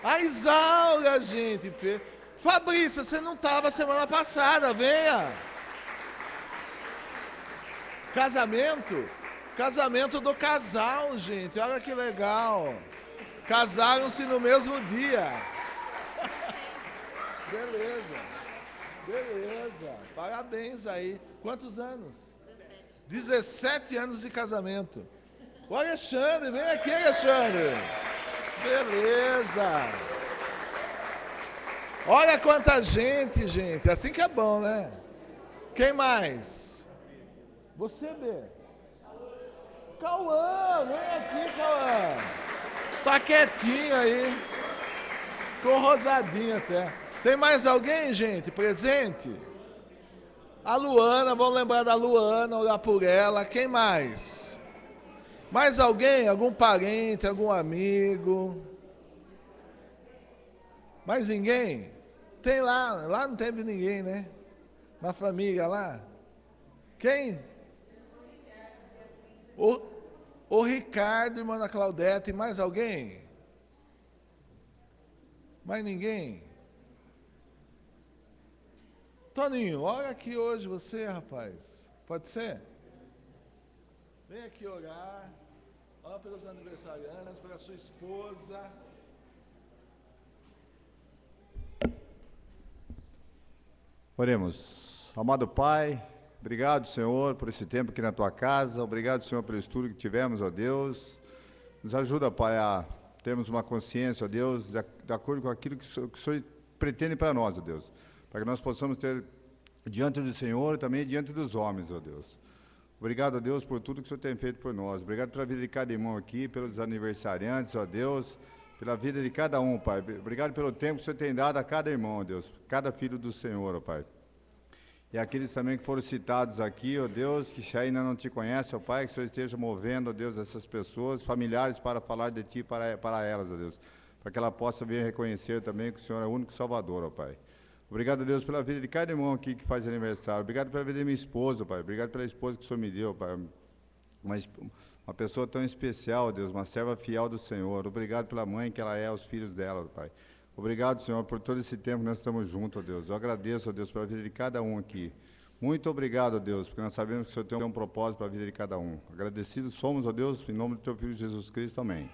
A Isaura, gente. Fabrícia, você não estava semana passada, venha. Casamento? Casamento do casal, gente. Olha que legal. Casaram-se no mesmo dia. Beleza. Beleza. Parabéns aí. Quantos anos? 17 anos de casamento. O Alexandre, vem aqui, Alexandre. Beleza. Olha quanta gente, gente. Assim que é bom, né? Quem mais? Você, B. Cauã, vem aqui, Cauã. Tá quietinho aí. Ficou rosadinho até. Tem mais alguém, gente, presente? A Luana, vamos lembrar da Luana, olhar por ela. Quem mais? Mais alguém? Algum parente, algum amigo? Mais ninguém? Tem lá não teve ninguém, né? Na família lá. Quem? O Ricardo, irmã da Claudete, mais alguém? Mais ninguém? Toninho, olha aqui hoje você, rapaz. Pode ser? Vem aqui orar. Ora pelos aniversariantes, pela sua esposa. Oremos. Amado Pai, obrigado, Senhor, por esse tempo aqui na Tua casa. Obrigado, Senhor, pelo estudo que tivemos, ó Deus. Nos ajuda, Pai, a termos uma consciência, ó Deus, de acordo com aquilo que o Senhor pretende para nós, ó Deus. Para que nós possamos ter diante do Senhor e também diante dos homens, ó Deus. Obrigado, ó Deus, por tudo que o Senhor tem feito por nós. Obrigado pela vida de cada irmão aqui, pelos aniversariantes, ó Deus, pela vida de cada um, Pai. Obrigado pelo tempo que o Senhor tem dado a cada irmão, ó Deus, cada filho do Senhor, ó Pai. E aqueles também que foram citados aqui, ó Deus, que ainda não te conhecem, ó Pai, que o Senhor esteja movendo, ó Deus, essas pessoas, familiares, para falar de Ti para elas, ó Deus, para que ela possa vir reconhecer também que o Senhor é o único Salvador, ó Pai. Obrigado, Deus, pela vida de cada irmão aqui que faz aniversário. Obrigado pela vida da minha esposa, Pai. Obrigado pela esposa que o Senhor me deu, Pai. Uma pessoa tão especial, Deus, uma serva fiel do Senhor. Obrigado pela mãe que ela é, aos filhos dela, Pai. Obrigado, Senhor, por todo esse tempo que nós estamos juntos, ó Deus. Eu agradeço, ó Deus, pela vida de cada um aqui. Muito obrigado, ó Deus, porque nós sabemos que o Senhor tem um propósito para a vida de cada um. Agradecidos somos, ó Deus, em nome do Teu Filho Jesus Cristo. Amém.